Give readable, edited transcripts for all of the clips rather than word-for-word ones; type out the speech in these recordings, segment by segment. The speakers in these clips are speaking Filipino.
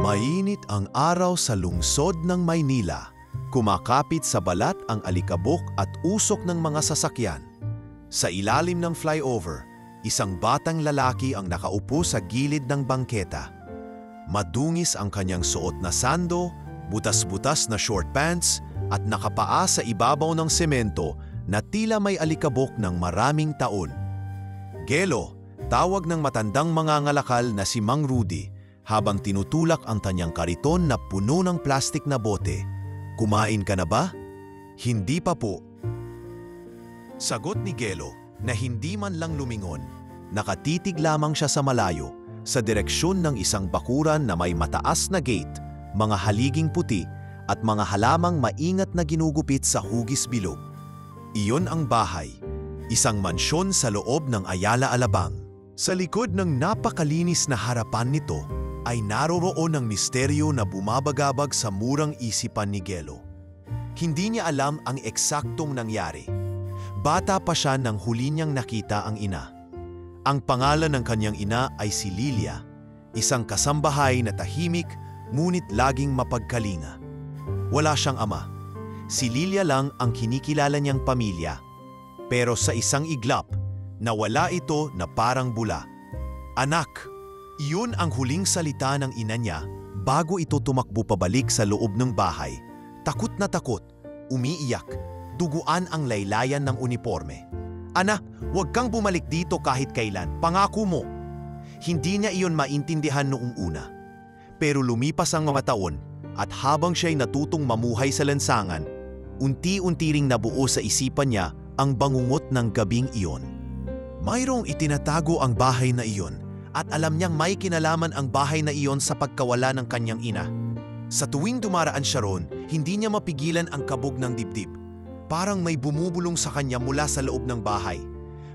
Mainit ang araw sa lungsod ng Maynila. Kumakapit sa balat ang alikabok at usok ng mga sasakyan. Sa ilalim ng flyover, isang batang lalaki ang nakaupo sa gilid ng bangketa. Madungis ang kanyang suot na sando, butas-butas na short pants at nakapaa sa ibabaw ng semento na tila may alikabok ng maraming taon. Gelo, tawag ng matandang mangangalakal na si Mang Rudy, habang tinutulak ang kanyang kariton na puno ng plastik na bote. Kumain ka na ba? Hindi pa po. Sagot ni Gelo na hindi man lang lumingon. Nakatitig lamang siya sa malayo, sa direksyon ng isang bakuran na may mataas na gate, mga haliging puti at mga halamang maingat na ginugupit sa hugis bilog. Iyon ang bahay, isang mansyon sa loob ng Ayala Alabang. Sa likod ng napakalinis na harapan nito, ay naroroon ang misteryo na bumabagabag sa murang isipan ni Gelo. Hindi niya alam ang eksaktong nangyari. Bata pa siya nang huli niyang nakita ang ina. Ang pangalan ng kanyang ina ay si Lilia, isang kasambahay na tahimik ngunit laging mapagkalinga. Wala siyang ama. Si Lilia lang ang kinikilala niyang pamilya. Pero sa isang iglap, nawala ito na parang bula. Anak! Iyon ang huling salita ng ina niya bago ito tumakbo pabalik sa loob ng bahay. Takot na takot, umiiyak, duguan ang laylayan ng uniforme. Anak, huwag kang bumalik dito kahit kailan, pangako mo. Hindi niya iyon maintindihan noong una. Pero lumipas ang mga taon at habang siya'y natutong mamuhay sa lansangan, unti-unti ring nabuo sa isipan niya ang bangungot ng gabing iyon. Mayroong itinatago ang bahay na iyon. At alam niyang may kinalaman ang bahay na iyon sa pagkawala ng kanyang ina. Sa tuwing dumaraan siya roon, hindi niya mapigilan ang kabog ng dibdib. Parang may bumubulong sa kanya mula sa loob ng bahay.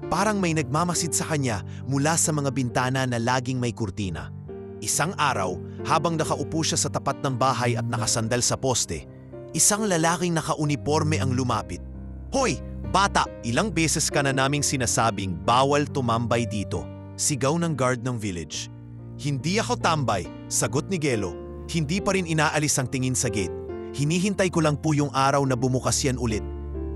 Parang may nagmamasid sa kanya mula sa mga bintana na laging may kurtina. Isang araw, habang nakaupo siya sa tapat ng bahay at nakasandal sa poste, isang lalaking nakauniporme ang lumapit. "Hoy, bata! Ilang beses ka na naming sinasabing bawal tumambay dito." Sigaw ng guard ng village. "Hindi ako tambay," sagot ni Gelo. Hindi pa rin inaalis ang tingin sa gate. "Hinihintay ko lang po yung araw na bumukas yan ulit."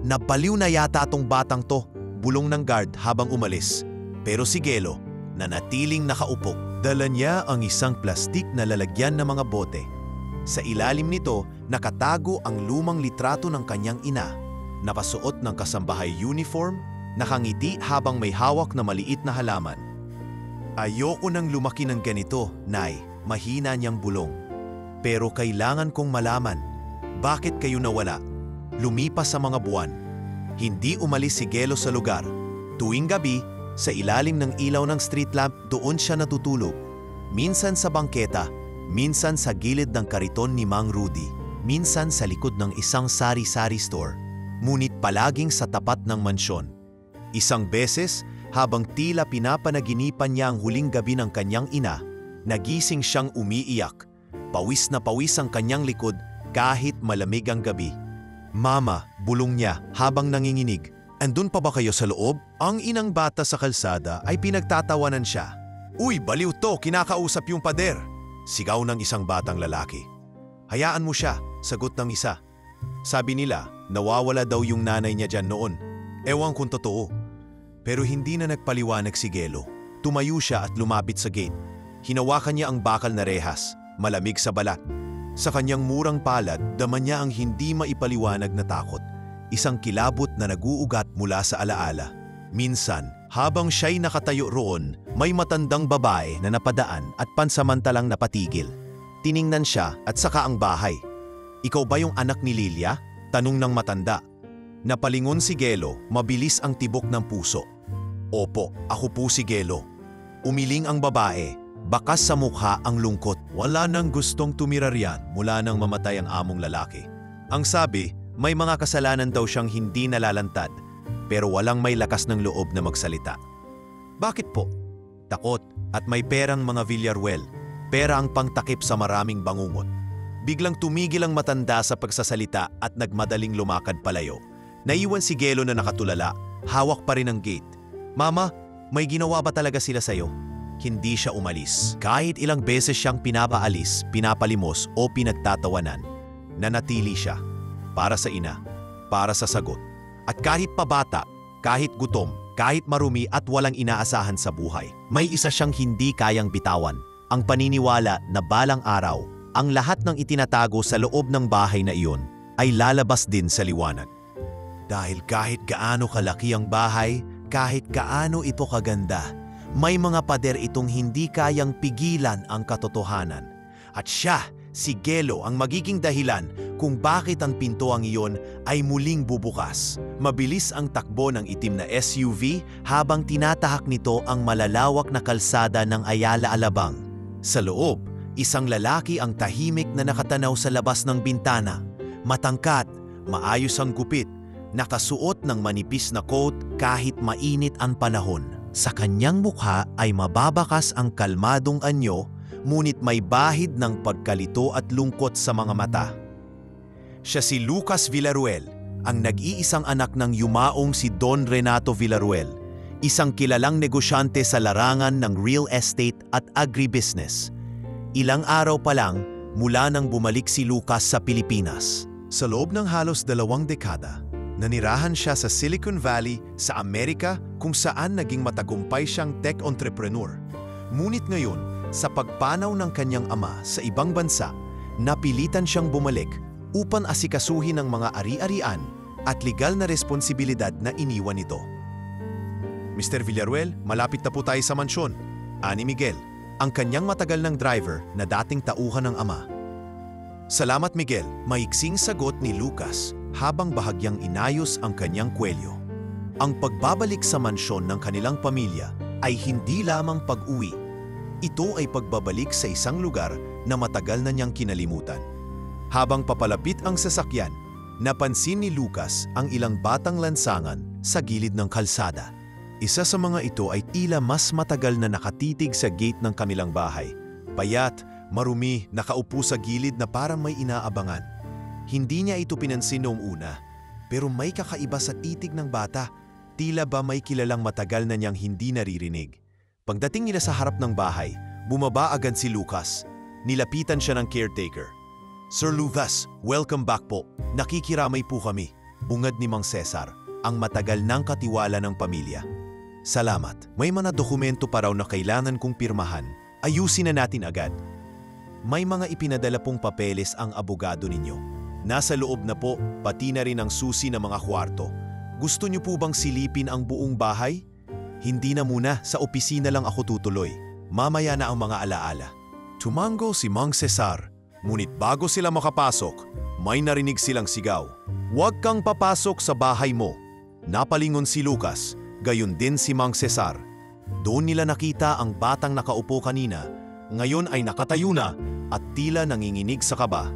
"Nabaliw na yata tong batang to," bulong ng guard habang umalis. Pero si Gelo, nanatiling nakaupo. Dala niya ang isang plastik na lalagyan ng mga bote. Sa ilalim nito, nakatago ang lumang litrato ng kanyang ina. Napasuot ng kasambahay uniform, nakangiti habang may hawak na maliit na halaman. "Ayoko nang lumaki ng ganito, Nay," mahina niyang bulong. "Pero kailangan kong malaman, bakit kayo nawala?" Lumipas sa mga buwan. Hindi umalis si Gelo sa lugar. Tuwing gabi, sa ilalim ng ilaw ng street lamp, doon siya natutulog. Minsan sa bangketa, minsan sa gilid ng kariton ni Mang Rudy, minsan sa likod ng isang sari-sari store, ngunit palaging sa tapat ng mansyon. Isang beses, habang tila pinapanaginipan niya ang huling gabi ng kanyang ina, nagising siyang umiiyak. Pawis na pawis ang kanyang likod kahit malamig ang gabi. "Mama," bulong niya habang nanginginig, "andun pa ba kayo sa loob?" Ang inang bata sa kalsada ay pinagtatawanan siya. "Uy, baliw to, kinakausap yung pader!" Sigaw ng isang batang lalaki. "Hayaan mo siya," sagot ng isa. Sabi nila, nawawala daw yung nanay niya dyan noon. Ewan kung totoo. Pero hindi na nagpaliwanag si Gelo. Tumayo siya at lumapit sa gate. Hinawakan niya ang bakal na rehas, malamig sa balat. Sa kanyang murang palad, dama niya ang hindi maipaliwanag na takot. Isang kilabot na naguugat mula sa alaala. Minsan, habang siya'y nakatayo roon, may matandang babae na napadaan at pansamantalang napatigil. Tiningnan siya at saka ang bahay. "Ikaw ba yung anak ni Lilia?" tanong ng matanda. Napalingon si Gelo, mabilis ang tibok ng puso. "Opo, ako po si Gelo." Umiling ang babae, bakas sa mukha ang lungkot. Wala nang gustong tumira riyan mula nang mamatay ang among lalaki. Ang sabi, may mga kasalanan daw siyang hindi nalalantad, pero walang may lakas ng loob na magsalita. "Bakit po?" "Takot at may perang mga Villaruel. Pera ang pangtakip sa maraming bangungot." Biglang tumigil ang matanda sa pagsasalita at nagmadaling lumakad palayo. Naiwan si Gelo na nakatulala, hawak pa rin ang gate. "Mama, may ginawa ba talaga sila sa'yo?" hindi siya umalis. Kahit ilang beses siyang pinapaalis, pinapalimos o pinagtatawanan, nanatili siya. Para sa ina, para sa sagot. At kahit pabata, kahit gutom, kahit marumi at walang inaasahan sa buhay, may isa siyang hindi kayang bitawan. Ang paniniwala na balang araw, ang lahat ng itinatago sa loob ng bahay na iyon ay lalabas din sa liwanag. Dahil kahit gaano kalaki ang bahay, kahit gaano ito kaganda, may mga pader itong hindi kayang pigilan ang katotohanan. At siya, si Gelo, ang magiging dahilan kung bakit ang pintuang iyon ay muling bubukas. Mabilis ang takbo ng itim na SUV habang tinatahak nito ang malalawak na kalsada ng Ayala Alabang. Sa loob, isang lalaki ang tahimik na nakatanaw sa labas ng bintana. Matangkat, maayos ang gupit, nakasuot ng manipis na coat kahit mainit ang panahon. Sa kanyang mukha ay mababakas ang kalmadong anyo, ngunit may bahid ng pagkalito at lungkot sa mga mata. Siya si Lucas Villaruel, ang nag-iisang anak ng yumaong si Don Renato Villaruel, isang kilalang negosyante sa larangan ng real estate at agribusiness. Ilang araw pa lang mula nang bumalik si Lucas sa Pilipinas. Sa loob ng halos 2 dekada, nanirahan siya sa Silicon Valley sa Amerika kung saan naging matagumpay siyang tech entrepreneur. Ngunit ngayon, sa pagpanaw ng kanyang ama sa ibang bansa, napilitan siyang bumalik upang asikasuhin ang mga ari-arian at legal na responsibilidad na iniwan nito. Mr. Villaruel, malapit na po tayo sa mansyon. Ani Miguel, ang kanyang matagal ng driver na dating tauhan ng ama. Salamat Miguel, maiksing sagot ni Lucas habang bahagyang inayos ang kanyang kwelyo. Ang pagbabalik sa mansyon ng kanilang pamilya ay hindi lamang pag-uwi. Ito ay pagbabalik sa isang lugar na matagal na niyang kinalimutan. Habang papalapit ang sasakyan, napansin ni Lucas ang ilang batang lansangan sa gilid ng kalsada. Isa sa mga ito ay tila mas matagal na nakatitig sa gate ng kanilang bahay. Payat, marumi, nakaupo sa gilid na parang may inaabangan. Hindi niya ito pinansin noong una, pero may kakaiba sa titig ng bata. Tila ba may kilalang matagal na niyang hindi naririnig. Pagdating nila sa harap ng bahay, bumaba agad si Lucas. Nilapitan siya ng caretaker. Sir Lucas, welcome back po. Nakikiramay po kami. Bungad ni Mang Cesar, ang matagal ng katiwala ng pamilya. Salamat. May mga dokumento pa raw na kailangan kong pirmahan. Ayusin na natin agad. May mga ipinadala pong papeles ang abogado ninyo. Nasa loob na po, pati na rin ang susi ng mga kwarto. Gusto niyo po bang silipin ang buong bahay? Hindi na muna, sa opisina lang ako tutuloy. Mamaya na ang mga alaala. Tumango si Mang Cesar, ngunit bago sila makapasok, may narinig silang sigaw. Huwag kang papasok sa bahay mo. Napalingon si Lucas, gayon din si Mang Cesar. Doon nila nakita ang batang nakaupo kanina, ngayon ay nakatayo na at tila nanginginig sa kaba.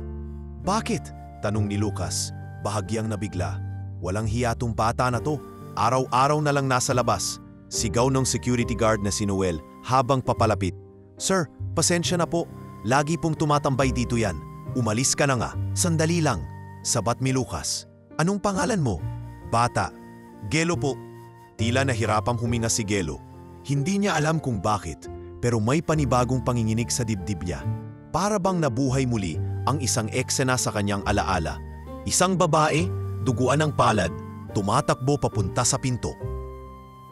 Bakit? Tanong ni Lucas, bahagyang nabigla. Walang hiyatong bata na to, araw-araw na lang nasa labas. Sigaw ng security guard na si Noel habang papalapit. Sir, pasensya na po, lagi pong tumatambay dito yan. Umalis ka na nga, sandali lang. Sabat ni Lucas. Anong pangalan mo? Bata. Gelo po. Tila nahirapang huminga si Gelo. Hindi niya alam kung bakit, pero may panibagong panginginig sa dibdib niya. Para bang nabuhay muli ang isang eksena sa kanyang alaala. Isang babae, duguan ng palad, tumatakbo papunta sa pinto.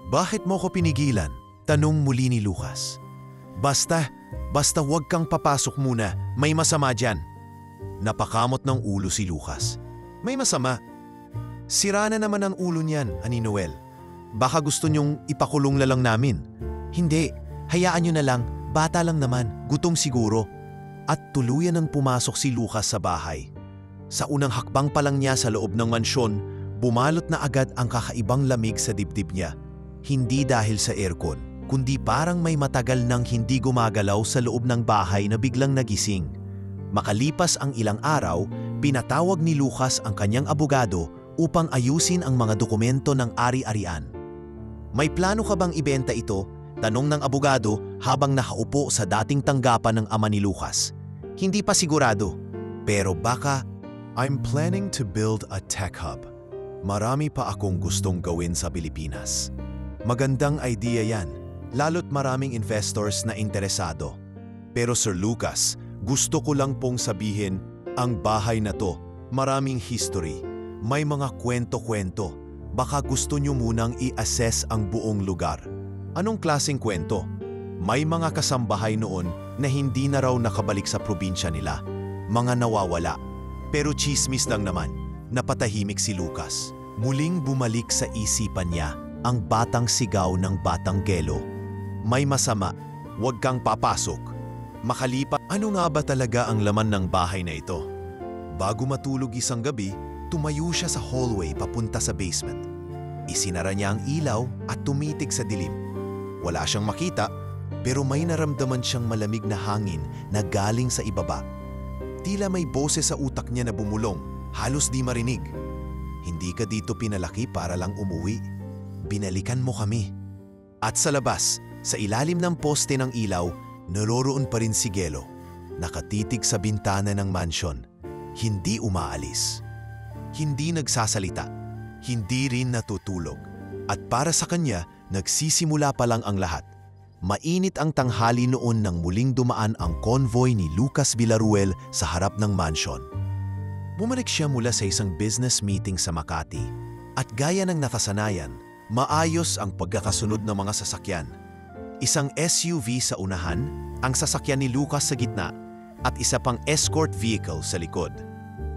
Bakit mo ko pinigilan? Tanong muli ni Lucas. Basta huwag kang papasok muna, may masama dyan. Napakamot ng ulo si Lucas. May masama? Sira na naman ang ulo niyan, Ani Noel. Baka gusto niyong ipakulong na lang namin. Hindi, hayaan niyo na lang, bata lang naman, gutom siguro. At tuluyan nang pumasok si Lucas sa bahay. Sa unang hakbang pa lang niya sa loob ng mansyon, bumalot na agad ang kakaibang lamig sa dibdib niya. Hindi dahil sa aircon, kundi parang may matagal nang hindi gumagalaw sa loob ng bahay na biglang nagising. Makalipas ang ilang araw, pinatawag ni Lucas ang kanyang abogado upang ayusin ang mga dokumento ng ari-arian. May plano ka bang ibenta ito? Tanong ng abogado habang nakaupo sa dating tanggapan ng ama ni Lucas. Hindi pa sigurado, pero baka... I'm planning to build a tech hub. Marami pa akong gustong gawin sa Pilipinas. Magandang idea yan. lalo't maraming investors na interesado. Pero Sir Lucas, gusto ko lang pong sabihin, ang bahay na to, maraming history, may mga kwento-kwento. Baka gusto nyo munang i-assess ang buong lugar. Anong klaseng kwento? May mga kasambahay noon na hindi na raw nakabalik sa probinsya nila. Mga nawawala. Pero chismis lang naman, napatahimik si Lucas. Muling bumalik sa isipan niya ang batang sigaw ng batang Gelo. May masama, huwag kang papasok. Makalipas, ano nga ba talaga ang laman ng bahay na ito? Bago matulog isang gabi, tumayo siya sa hallway papunta sa basement. Isinara niya ang ilaw at tumitig sa dilim. Wala siyang makita, pero may naramdaman siyang malamig na hangin na galing sa ibaba. Tila may boses sa utak niya na bumulong, halos di marinig. Hindi ka dito pinalaki para lang umuwi. Binalikan mo kami. At sa labas, sa ilalim ng poste ng ilaw, naroroon pa rin si Gelo. Nakatitig sa bintana ng mansyon. Hindi umaalis. Hindi nagsasalita. Hindi rin natutulog. At para sa kanya, nagsisimula pa lang ang lahat. Mainit ang tanghali noon nang muling dumaan ang convoy ni Lucas Villaruel sa harap ng mansyon. Bumalik siya mula sa isang business meeting sa Makati. At gaya ng nakasanayan, maayos ang pagkakasunod ng mga sasakyan. Isang SUV sa unahan, ang sasakyan ni Lucas sa gitna, at isa pang escort vehicle sa likod.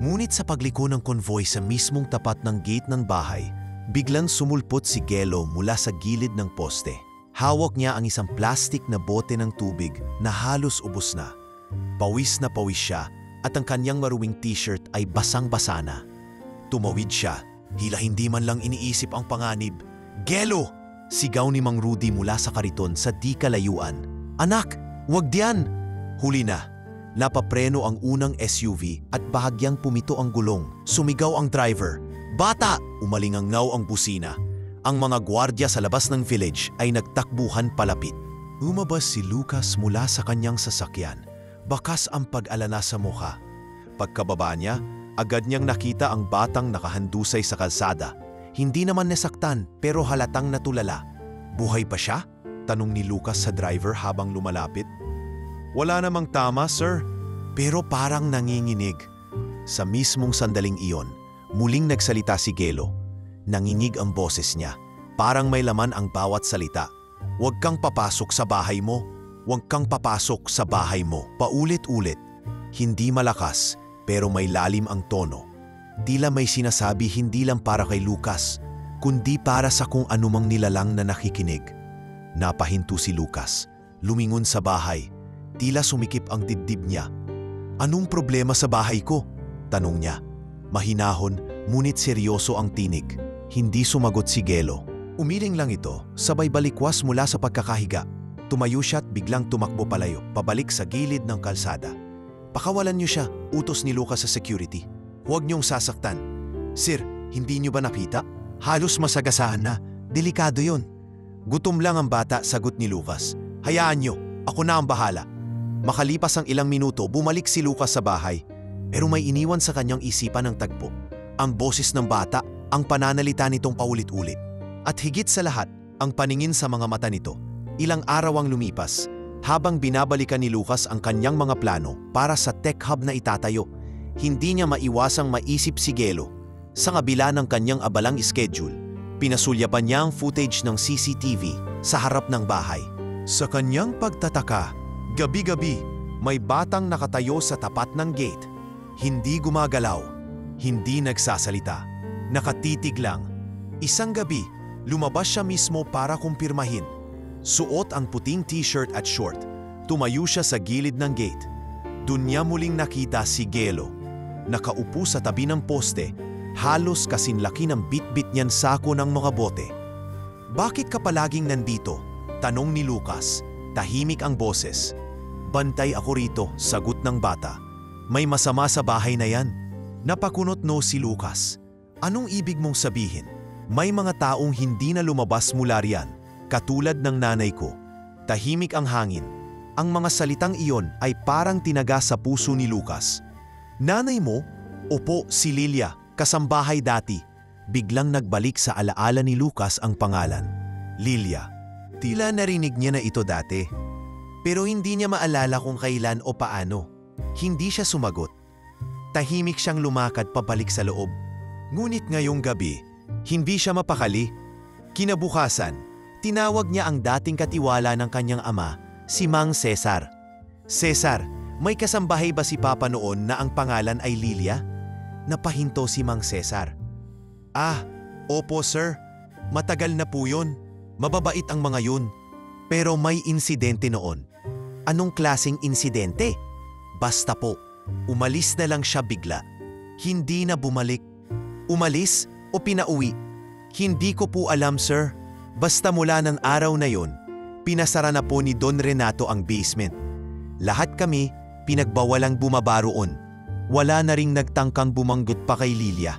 Ngunit sa pagliko ng convoy sa mismong tapat ng gate ng bahay, biglang sumulpot si Gelo mula sa gilid ng poste. Hawak niya ang isang plastik na bote ng tubig na halos ubos na. Pawis siya at ang kanyang maruwing t-shirt ay basang-basa na. Tumawid siya, hila hindi man lang iniisip ang panganib. "Gelo!" Sigaw ni Mang Rudy mula sa kariton sa di kalayuan. "Anak, wag diyan!" Huli na. Napapreno ang unang SUV at bahagyang pumito ang gulong. Sumigaw ang driver. "Bata!" Umalingangaw ang busina. Ang mga gwardya sa labas ng village ay nagtakbuhan palapit. Lumabas si Lucas mula sa kanyang sasakyan. Bakas ang pag-alala sa mukha. Pagkababa niya, agad niyang nakita ang batang nakahandusay sa kalsada. Hindi naman nasaktan pero halatang natulala. "Buhay pa siya?" tanong ni Lucas sa driver habang lumalapit. "Wala namang tama, sir." Pero parang nanginginig. Sa mismong sandaling iyon, muling nagsalita si Gelo. Nanginig ang boses niya. Parang may laman ang bawat salita. "Huwag kang papasok sa bahay mo. Huwag kang papasok sa bahay mo." Paulit-ulit. Hindi malakas, pero may lalim ang tono. Tila may sinasabi hindi lang para kay Lucas, kundi para sa kung anumang nilalang na nakikinig. Napahinto si Lucas. Lumingon sa bahay. Tila sumikip ang dibdib niya. "Anong problema sa bahay ko?" tanong niya. Mahinahon, ngunit seryoso ang tinig. Hindi sumagot si Gelo. Umiling lang ito, sabay balikwas mula sa pagkakahiga. Tumayo siya at biglang tumakbo palayo, pabalik sa gilid ng kalsada. "Pakawalan niyo siya," utos ni Lucas sa security. "Huwag niyong sasaktan." "Sir, hindi niyo ba nakita? Halos masagasaan na. Delikado yon." "Gutom lang ang bata," sagot ni Lucas. "Hayaan niyo, ako na ang bahala." Makalipas ang ilang minuto, bumalik si Lucas sa bahay. Pero may iniwan sa kanyang isipan ng tagpo. Ang boses ng bata, ang pananalita nitong paulit-ulit. At higit sa lahat, ang paningin sa mga mata nito. Ilang araw ang lumipas, habang binabalikan ni Lucas ang kanyang mga plano para sa tech hub na itatayo. Hindi niya maiwasang maisip si Gelo. Sa kabila ng kanyang abalang schedule, pinasulyapan niya ang footage ng CCTV sa harap ng bahay. Sa kanyang pagtataka, gabi-gabi, may batang nakatayo sa tapat ng gate. Hindi gumagalaw, hindi nagsasalita, nakatitig lang. Isang gabi, lumabas siya mismo para kumpirmahin. Suot ang puting t-shirt at short. Tumayo siya sa gilid ng gate. Doon niya muling nakita si Gelo. Nakaupo sa tabi ng poste, halos kasinlaki ng bit-bit niyan sako ng mga bote. "Bakit ka palaging nandito?" tanong ni Lucas. Tahimik ang boses. "Bantay ako rito," sagot ng bata. "May masama sa bahay na yan." Napakunot no si Lucas. "Anong ibig mong sabihin?" "May mga taong hindi na lumabas mula riyan. Katulad ng nanay ko." Tahimik ang hangin. Ang mga salitang iyon ay parang tinaga sa puso ni Lucas. "Nanay mo?" "Opo, si Lilia, kasambahay dati." Biglang nagbalik sa alaala ni Lucas ang pangalan. Lilia. Tila narinig niya na ito dati. Pero hindi niya maalala kung kailan o paano. Hindi siya sumagot. Tahimik siyang lumakad pabalik sa loob. Ngunit ngayong gabi, hindi siya mapakali. Kinabukasan, tinawag niya ang dating katiwala ng kanyang ama, si Mang Cesar. Cesar, may kasambahay ba si Papa noon na ang pangalan ay Lilia? Napahinto si Mang Cesar. Ah, opo sir. Matagal na po yun. Mababait ang mga yun. Pero may insidente noon. Anong klaseng insidente? Basta po, umalis na lang siya bigla. Hindi na bumalik. Umalis o pinauwi? Hindi ko po alam sir. Basta mula ng araw na yon, pinasara na po ni Don Renato ang basement. Lahat kami pinagbawalang bumaba roon. Wala na ring nagtangkang bumanggot pa kay Lilia.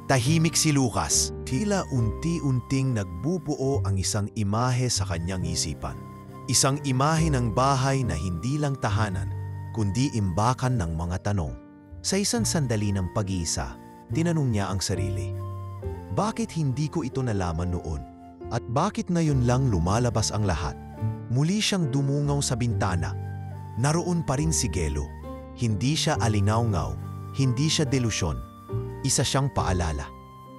Tahimik si Lucas. Tila unti-unting nagbubuo ang isang imahe sa kanyang isipan. Isang imahe ng bahay na hindi lang tahanan, kundi imbakan ng mga tanong. Sa isang sandali ng pag-iisa, tinanong niya ang sarili. Bakit hindi ko ito nalaman noon? At bakit ngayon lang lumalabas ang lahat? Muli siyang dumungaw sa bintana. Naroon pa rin si Gelo. Hindi siya alingaw-ngaw, hindi siya delusyon. Isa siyang paalala.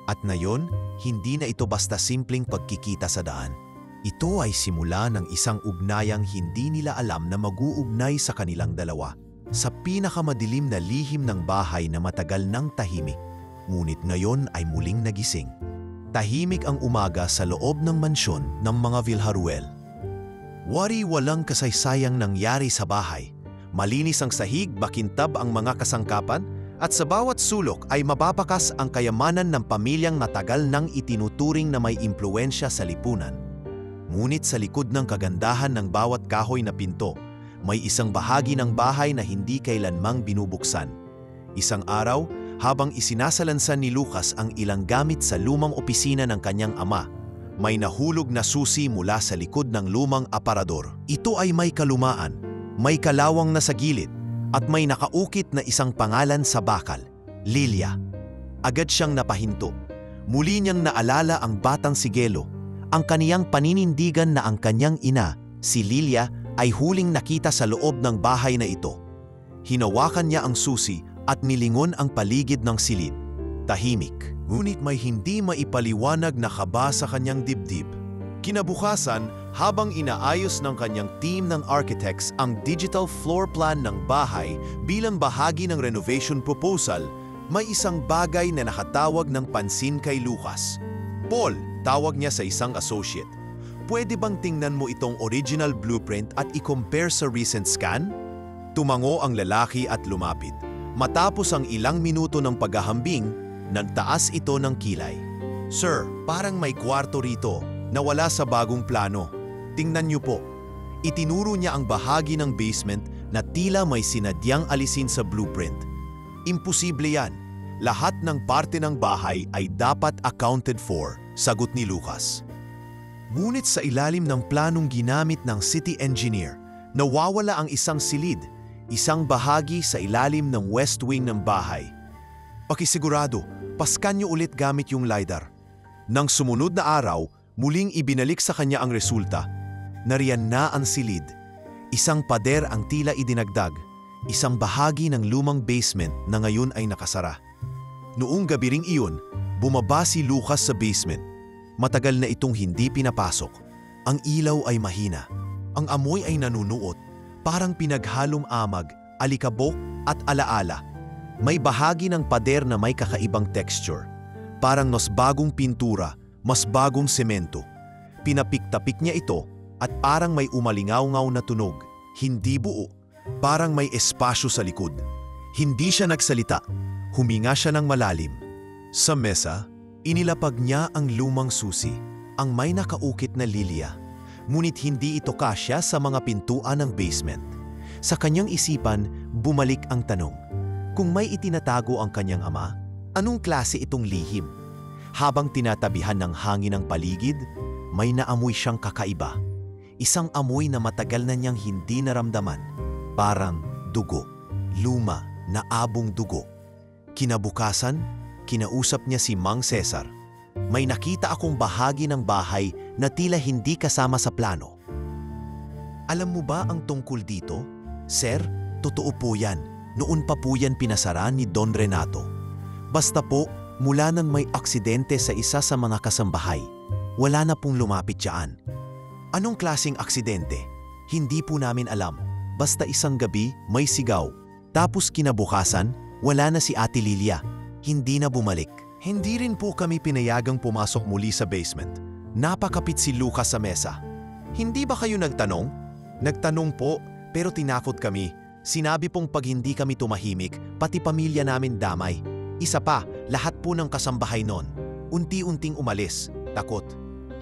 At ngayon, hindi na ito basta simpleng pagkikita sa daan. Ito ay simula ng isang ugnayang hindi nila alam na mag-uugnay sa kanilang dalawa. Sa pinakamadilim na lihim ng bahay na matagal nang tahimik, ngunit ngayon ay muling nagising. Tahimik ang umaga sa loob ng mansyon ng mga Villarruel. Walang kasaysayang nangyari sa bahay. Malinis ang sahig, makintab ang mga kasangkapan, at sa bawat sulok ay mababakas ang kayamanan ng pamilyang matagal nang itinuturing na may impluwensya sa lipunan. Ngunit sa likod ng kagandahan ng bawat kahoy na pinto, may isang bahagi ng bahay na hindi kailanmang binubuksan. Isang araw, habang isinasalansan ni Lucas ang ilang gamit sa lumang opisina ng kanyang ama, may nahulog na susi mula sa likod ng lumang aparador. Ito ay may kalumaan, may kalawang na sa gilid, at may nakaukit na isang pangalan sa bakal, Lilia. Agad siyang napahinto. Muli niyang naalala ang batang si Gelo, ang kaniyang paninindigan na ang kanyang ina, si Lilia, ay huling nakita sa loob ng bahay na ito. Hinawakan niya ang susi at nilingon ang paligid ng silid. Tahimik, ngunit may hindi maipaliwanag na kaba sa kanyang dibdib. Kinabukasan, habang inaayos ng kanyang team ng architects ang digital floor plan ng bahay bilang bahagi ng renovation proposal, may isang bagay na nakatawag ng pansin kay Lucas. Paul, tawag niya sa isang associate. Pwede bang tingnan mo itong original blueprint at i-compare sa recent scan? Tumango ang lalaki at lumapit. Matapos ang ilang minuto ng paghahambing, nagtaas ito ng kilay. Sir, parang may kwarto rito. Nawala sa bagong plano. Tingnan niyo po. Itinuro niya ang bahagi ng basement na tila may sinadyang alisin sa blueprint. Imposible yan. Lahat ng parte ng bahay ay dapat accounted for, sagot ni Lucas. Ngunit sa ilalim ng planong ginamit ng city engineer, nawawala ang isang silid, isang bahagi sa ilalim ng west wing ng bahay. Pakisigurado, paskan niyo ulit gamit yung LiDAR. Nang sumunod na araw, muling ibinalik sa kanya ang resulta. Nariyan na ang silid. Isang pader ang tila idinagdag, isang bahagi ng lumang basement na ngayon ay nakasara. Noong gabi ring iyon, bumaba si Lucas sa basement. Matagal na itong hindi pinapasok. Ang ilaw ay mahina. Ang amoy ay nanunuot, parang pinaghalong amag, alikabok at alaala. May bahagi ng pader na may kakaibang texture, parang mas bagong pintura, mas bagong semento. Pinapik-tapik niya ito at parang may umalingaw-ngaw na tunog. Hindi buo, parang may espasyo sa likod. Hindi siya nagsalita. Huminga siya ng malalim. Sa mesa, inilapag niya ang lumang susi, ang may nakaukit na Lilia. Ngunit hindi ito kasya sa mga pintuan ng basement. Sa kanyang isipan, bumalik ang tanong. Kung may itinatago ang kanyang ama, anong klase itong lihim? Habang tinatabihan ng hangin ang paligid, may naamoy siyang kakaiba. Isang amoy na matagal na niyang hindi naramdaman. Parang dugo, luma na abong dugo. Kinabukasan, kinausap niya si Mang Cesar. May nakita akong bahagi ng bahay na tila hindi kasama sa plano. Alam mo ba ang tungkol dito? Sir, totoo po yan. Noon pa po yan pinasara ni Don Renato. Basta po, mula nang may aksidente sa isa sa mga kasambahay, wala na pong lumapit dyan. Anong klaseng aksidente? Hindi po namin alam. Basta isang gabi may sigaw. Tapos kinabukasan, wala na si Ate Lilia. Hindi na bumalik. Hindi rin po kami pinayagang pumasok muli sa basement. Napakapit si Lucas sa mesa. Hindi ba kayo nagtanong? Nagtanong po, pero tinakot kami. Sinabi pong pag hindi kami tumahimik, pati pamilya namin damay. Isa pa, lahat po ng kasambahay noon. Unti-unting umalis, takot.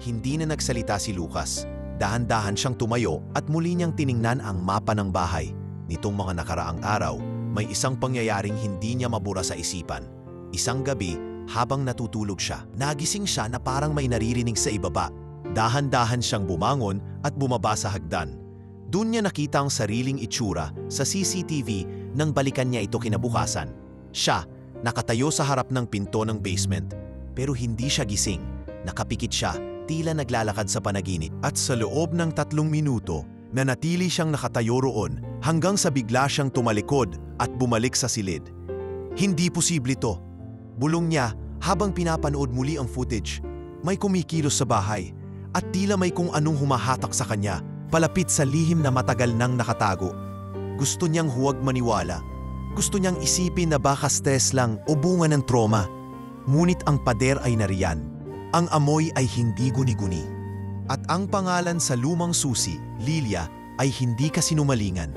Hindi na nagsalita si Lucas. Dahan-dahan siyang tumayo at muli niyang tiningnan ang mapa ng bahay. Nitong mga nakaraang araw, may isang pangyayaring hindi niya mabura sa isipan. Isang gabi, habang natutulog siya, nagising siya na parang may naririnig sa ibaba. Dahan-dahan siyang bumangon at bumaba sa hagdan. Doon niya nakita ang sariling itsura sa CCTV nang balikan niya ito kinabukasan. Siya, nakatayo sa harap ng pinto ng basement. Pero hindi siya gising. Nakapikit siya, tila naglalakad sa panaginip. At sa loob ng 3 minuto, nanatili siyang nakatayo roon hanggang sa bigla siyang tumalikod at bumalik sa silid. Hindi posible to. Bulong niya habang pinapanood muli ang footage. May kumikilos sa bahay at tila may kung anong humahatak sa kanya, palapit sa lihim na matagal nang nakatago. Gusto niyang huwag maniwala. Gusto niyang isipin na baka stress lang o bunga ng trauma. Ngunit ang pader ay nariyan. Ang amoy ay hindi guni-guni. At ang pangalan sa lumang susi, Lilia, ay hindi kasinumalingan.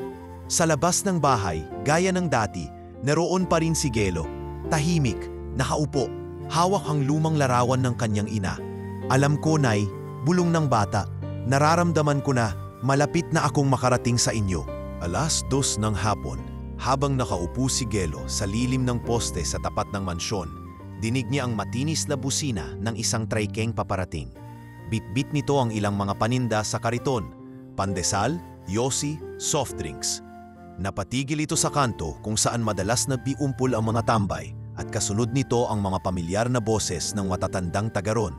Sa labas ng bahay, gaya ng dati, naroon pa rin si Gelo. Tahimik, nakaupo, hawak ang lumang larawan ng kanyang ina. Alam ko, Nay, bulong ng bata, nararamdaman ko na malapit na akong makarating sa inyo. 2:00 ng hapon, habang nakaupo si Gelo sa lilim ng poste sa tapat ng mansyon, dinig niya ang matinis na busina ng isang trikeng paparating. Bit-bit nito ang ilang mga paninda sa kariton, pandesal, yosi, soft drinks. Napatigil ito sa kanto kung saan madalas nagbiumpol ang mga tambay at kasunod nito ang mga pamilyar na boses ng matatandang tagaron.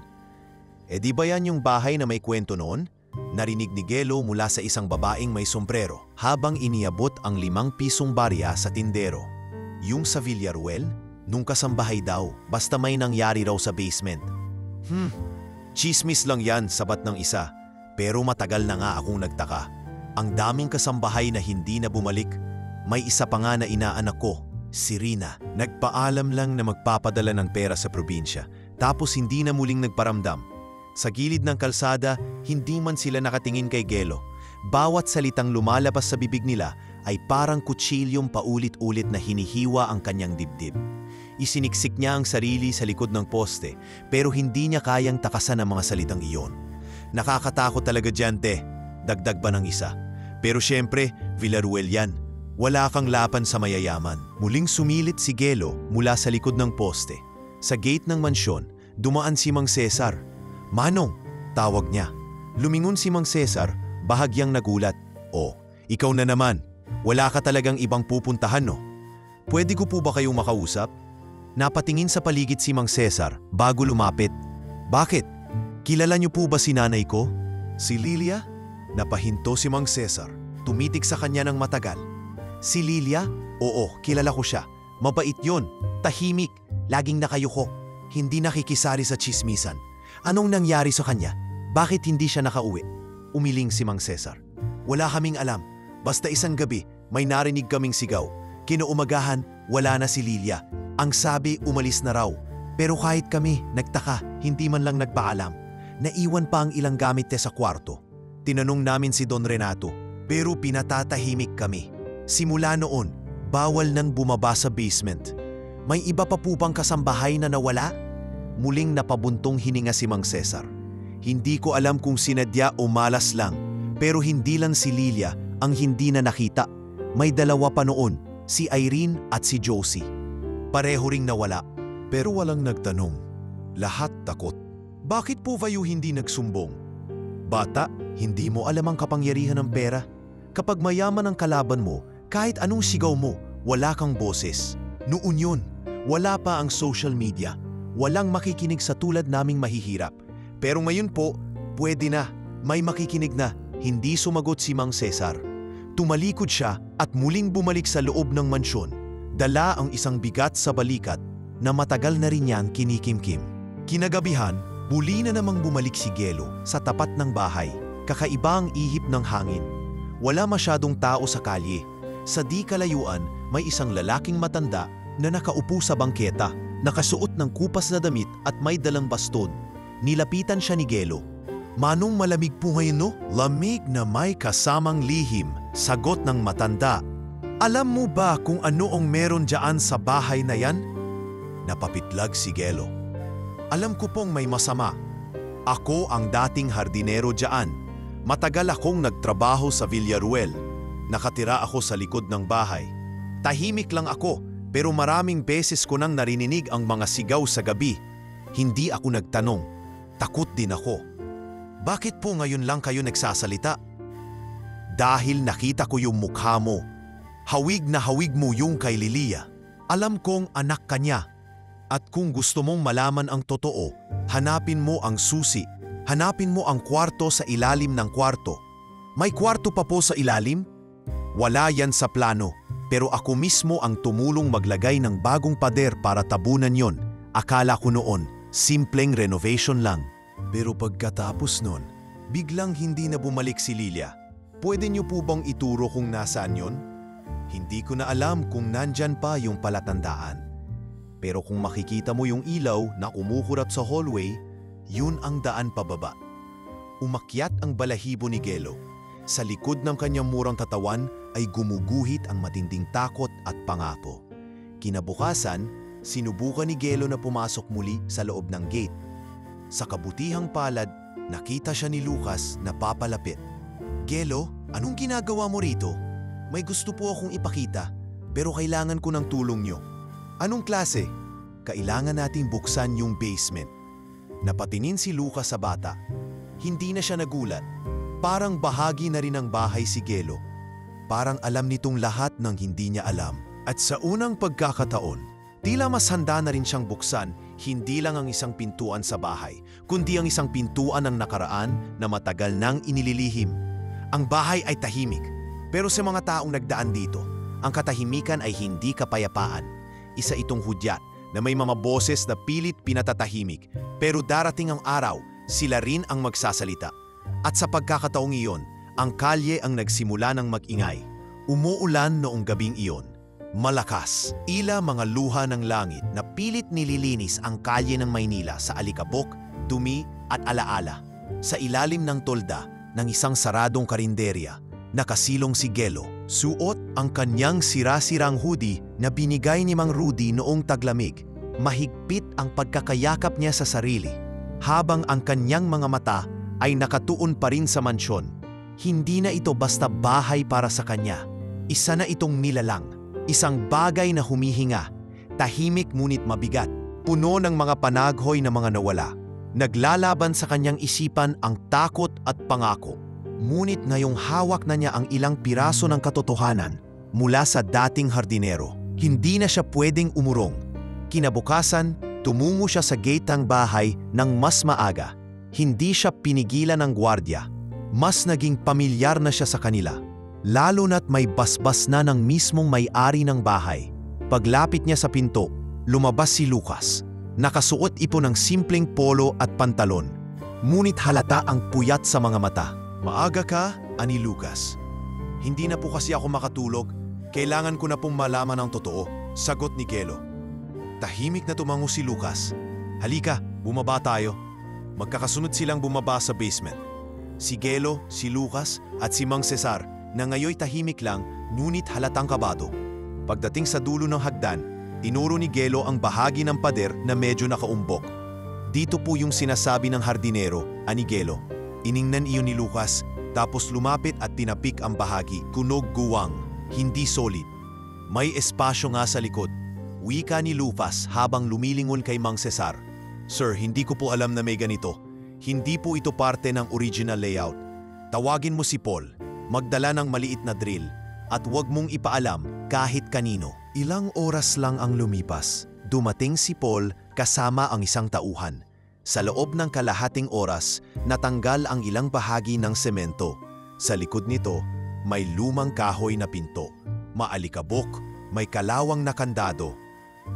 E di ba yan yung bahay na may kwento noon? Narinig ni Gelo mula sa isang babaeng may sombrero habang iniabot ang 5 pisong barya sa tindero. Yung sa Villaruel? Nung kasambahay daw, basta may nangyari raw sa basement. Chismis lang yan, sabat ng isa. Pero matagal na nga akong nagtaka. Ang daming kasambahay na hindi na bumalik. May isa pa nga na inaanak ko, si Rina. Nagpaalam lang na magpapadala ng pera sa probinsya, tapos hindi na muling nagparamdam. Sa gilid ng kalsada, hindi man sila nakatingin kay Gelo. Bawat salitang lumalabas sa bibig nila ay parang kutsilyong paulit-ulit na hinihiwa ang kanyang dibdib. Isiniksik niya ang sarili sa likod ng poste, pero hindi niya kayang takasan ang mga salitang iyon. Nakakatakot talaga dyan, te. Dagdag pa ng isa. Pero syempre, Villaruel yan. Wala kang laban sa mayayaman. Muling sumilit si Gelo mula sa likod ng poste. Sa gate ng mansyon, dumaan si Mang Cesar. "Manong," tawag niya. Lumingon si Mang Cesar, bahagyang nagulat. "Oh, ikaw na naman. Wala ka talagang ibang pupuntahan, no? Pwede ko po ba kayong makausap?" Napatingin sa paligid si Mang Cesar bago lumapit. "Bakit? Kilala niyo po ba si nanay ko?" "Si Lilia?" Napahinto si Mang Cesar. Tumitig sa kanya ng matagal. "Si Lilia? Oo, kilala ko siya. Mabait yun. Tahimik. Laging nakayuko. Hindi nakikisari sa tsismisan. Anong nangyari sa kanya? Bakit hindi siya nakauwi?" Umiling si Mang Cesar. "Wala kaming alam. Basta isang gabi, may narinig kaming sigaw. Kinuumagahan, wala na si Lilia. Ang sabi, umalis na raw. Pero kahit kami, nagtaka, hindi man lang nagpaalam. Naiwan pa ang ilang gamit sa kwarto. Tinanong namin si Don Renato, pero pinatatahimik kami. Simula noon, bawal nang bumaba sa basement. May iba pa po bang kasambahay na nawala?" Muling napabuntong hininga si Mang Cesar. "Hindi ko alam kung sinadya o malas lang, pero hindi lang si Lilia ang hindi na nakita. May dalawa pa noon, si Irene at si Josie. Pareho ring nawala, pero walang nagtanong. Lahat takot. Bakit po kayo hindi nagsumbong? Bata, hindi mo alam ang kapangyarihan ng pera. Kapag mayaman ang kalaban mo, kahit anong sigaw mo, wala kang boses. Noon yun, wala pa ang social media. Walang makikinig sa tulad naming mahihirap. Pero ngayon po, pwede na. May makikinig na. Hindi sumagot si Mang Cesar. Tumalikod siya at muling bumalik sa loob ng mansyon. Dala ang isang bigat sa balikat na matagal na rin niyang kinikimkim. Kinagabihan, muli na namang bumalik si Gelo sa tapat ng bahay. Kakaiba ang ihip ng hangin. Wala masyadong tao sa kalye. Sa di kalayuan, may isang lalaking matanda na nakaupo sa bangketa, nakasuot ng kupas na damit at may dalang baston. Nilapitan siya ni Gelo. "Manong malamig po ngayon, no?" "Lamig na may kasamang lihim," sagot ng matanda. "Alam mo ba kung ano ang meron dyan sa bahay na yan?" Napapitlag si Gelo. "Alam ko pong may masama. Ako ang dating hardinero dyan. Matagal akong nagtrabaho sa Villaruel. Nakatira ako sa likod ng bahay. Tahimik lang ako, pero maraming beses ko nang narinig ang mga sigaw sa gabi. Hindi ako nagtanong. Takot din ako. Bakit po ngayon lang kayo nagsasalita?" "Dahil nakita ko yung mukha mo. Hawig na hawig mo yung kay Lilia. Alam kong anak ka niya. At kung gusto mong malaman ang totoo, hanapin mo ang susi. Hanapin mo ang kwarto sa ilalim ng kwarto." "May kwarto pa po sa ilalim?" "Wala yan sa plano, pero ako mismo ang tumulong maglagay ng bagong pader para tabunan yon. Akala ko noon, simpleng renovation lang." Pero pagkatapos nun, biglang hindi na bumalik si Lilia. "Pwede niyo po bang ituro kung nasaan yon?" "Hindi ko na alam kung nandyan pa yung palatandaan. Pero kung makikita mo yung ilaw na umukurap sa hallway, yun ang daan pababa." Umakyat ang balahibo ni Gelo. Sa likod ng kanyang murang katawan ay gumuguhit ang matinding takot at pangako. Kinabukasan, sinubukan ni Gelo na pumasok muli sa loob ng gate. Sa kabutihang palad, nakita siya ni Lucas na papalapit. "Gelo, anong ginagawa mo rito? May gusto po akong ipakita, pero kailangan ko ng tulong niyo." "Anong klase?" "Kailangan nating buksan yung basement." Napatingin si Lucas sa bata. Hindi na siya nagulat. Parang bahagi na rin ng bahay si Gelo. Parang alam nitong lahat ng hindi niya alam. At sa unang pagkakataon, tila mas handa na rin siyang buksan hindi lang ang isang pintuan sa bahay, kundi ang isang pintuan ng nakaraan na matagal nang inililihim. Ang bahay ay tahimik, pero sa mga taong nagdaan dito, ang katahimikan ay hindi kapayapaan. Isa itong hudyat na may mga boses na pilit pinatatahimik, pero darating ang araw, sila rin ang magsasalita. At sa pagkakataong iyon, ang kalye ang nagsimula ng mag-ingay. Umuulan noong gabing iyon. Malakas, ila mga luha ng langit na pilit nililinis ang kalye ng Maynila sa alikabok, dumi at alaala. Sa ilalim ng tolda ng isang saradong karinderya, nakasilong si Gelo. Suot ang kanyang sira-sirang hoodie na binigay ni Mang Rudy noong taglamig. Mahigpit ang pagkakayakap niya sa sarili, habang ang kanyang mga mata ay nakatuon pa rin sa mansyon. Hindi na ito basta bahay para sa kanya. Isa na itong nilalang. Isang bagay na humihinga, tahimik ngunit mabigat, puno ng mga panaghoy na mga nawala. Naglalaban sa kanyang isipan ang takot at pangako. Ngunit ngayong hawak na niya ang ilang piraso ng katotohanan mula sa dating hardinero. Hindi na siya pwedeng umurong. Kinabukasan, tumungo siya sa gate ng bahay ng mas maaga. Hindi siya pinigilan ng gwardya. Mas naging pamilyar na siya sa kanila. Lalo na't may basbas na ng mismong may-ari ng bahay. Paglapit niya sa pinto, lumabas si Lucas. Nakasuot ito ng simpleng polo at pantalon. Ngunit halata ang puyat sa mga mata. "Maaga ka, ani Lucas." "Hindi na po kasi ako makatulog. Kailangan ko na pong malaman ang totoo," sagot ni Gelo. Tahimik na tumango si Lucas. "Halika, bumaba tayo." Magkakasunod silang bumaba sa basement. Si Gelo, si Lucas at si Mang Cesar na ngayoy tahimik lang ngunit halatang kabado. Pagdating sa dulo ng hagdan, tinuro ni Gelo ang bahagi ng pader na medyo nakaumbok. "Dito po yung sinasabi ng hardinero," ani Gelo. Iningnan iyon ni Lucas, tapos lumapit at tinapik ang bahagi, kunog guwang, hindi solid. "May espasyo nga sa likod," wika ni Lucas habang lumilingon kay Mang Cesar. "Sir, hindi ko po alam na may ganito. Hindi po ito parte ng original layout. Tawagin mo si Paul. Magdala ng maliit na drill at huwag mong ipaalam kahit kanino." Ilang oras lang ang lumipas. Dumating si Paul kasama ang isang tauhan. Sa loob ng kalahating oras, natanggal ang ilang bahagi ng semento. Sa likod nito, may lumang kahoy na pinto. Maalikabok, may kalawang na kandado.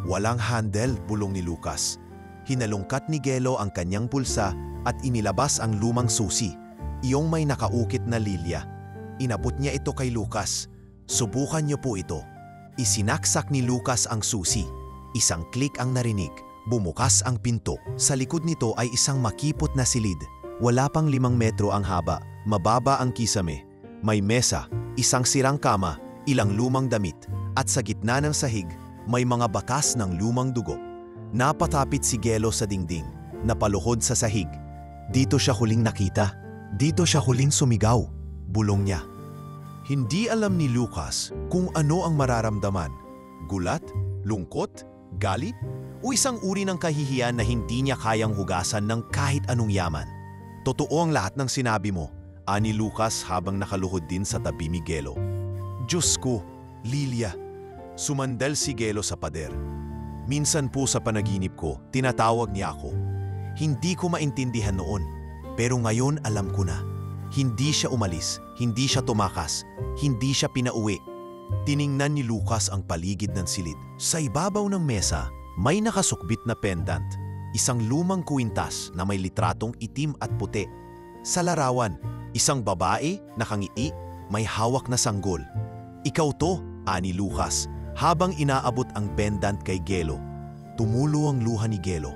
Walang handle, bulong ni Lucas. Hinalungkat ni Gelo ang kanyang pulsa at inilabas ang lumang susi, iyong may nakaukit na lilya. Inabot niya ito kay Lucas. Subukan niyo po ito. Isinaksak ni Lucas ang susi. Isang klik ang narinig. Bumukas ang pinto. Sa likod nito ay isang makipot na silid. Wala pang 5 metro ang haba. Mababa ang kisame. May mesa, isang sirang kama, ilang lumang damit. At sa gitna ng sahig, may mga bakas ng lumang dugo. Napatapit si Gelo sa dingding. Napaluhod sa sahig. Dito siya huling nakita. Dito siya huling sumigaw. Bulong niya. Hindi alam ni Lucas kung ano ang mararamdaman. Gulat? Lungkot? Galit? O isang uri ng kahihiyan na hindi niya kayang hugasan ng kahit anong yaman. Totoo ang lahat ng sinabi mo, ani Lucas habang nakaluhod din sa tabi ni Gelo. Diyos ko, Lilia. Sumandal si Gelo sa pader. Minsan po sa panaginip ko, tinatawag niya ako. Hindi ko maintindihan noon, pero ngayon alam ko na. Hindi siya umalis, hindi siya tumakas, hindi siya pinauwi. Tiningnan ni Lucas ang paligid ng silid. Sa ibabaw ng mesa, may nakasukbit na pendant, isang lumang kuwintas na may litratong itim at puti. Sa larawan, isang babae, nakangiti, may hawak na sanggol. Ikaw to, ani Lucas, habang inaabot ang pendant kay Gelo. Tumulo ang luha ni Gelo.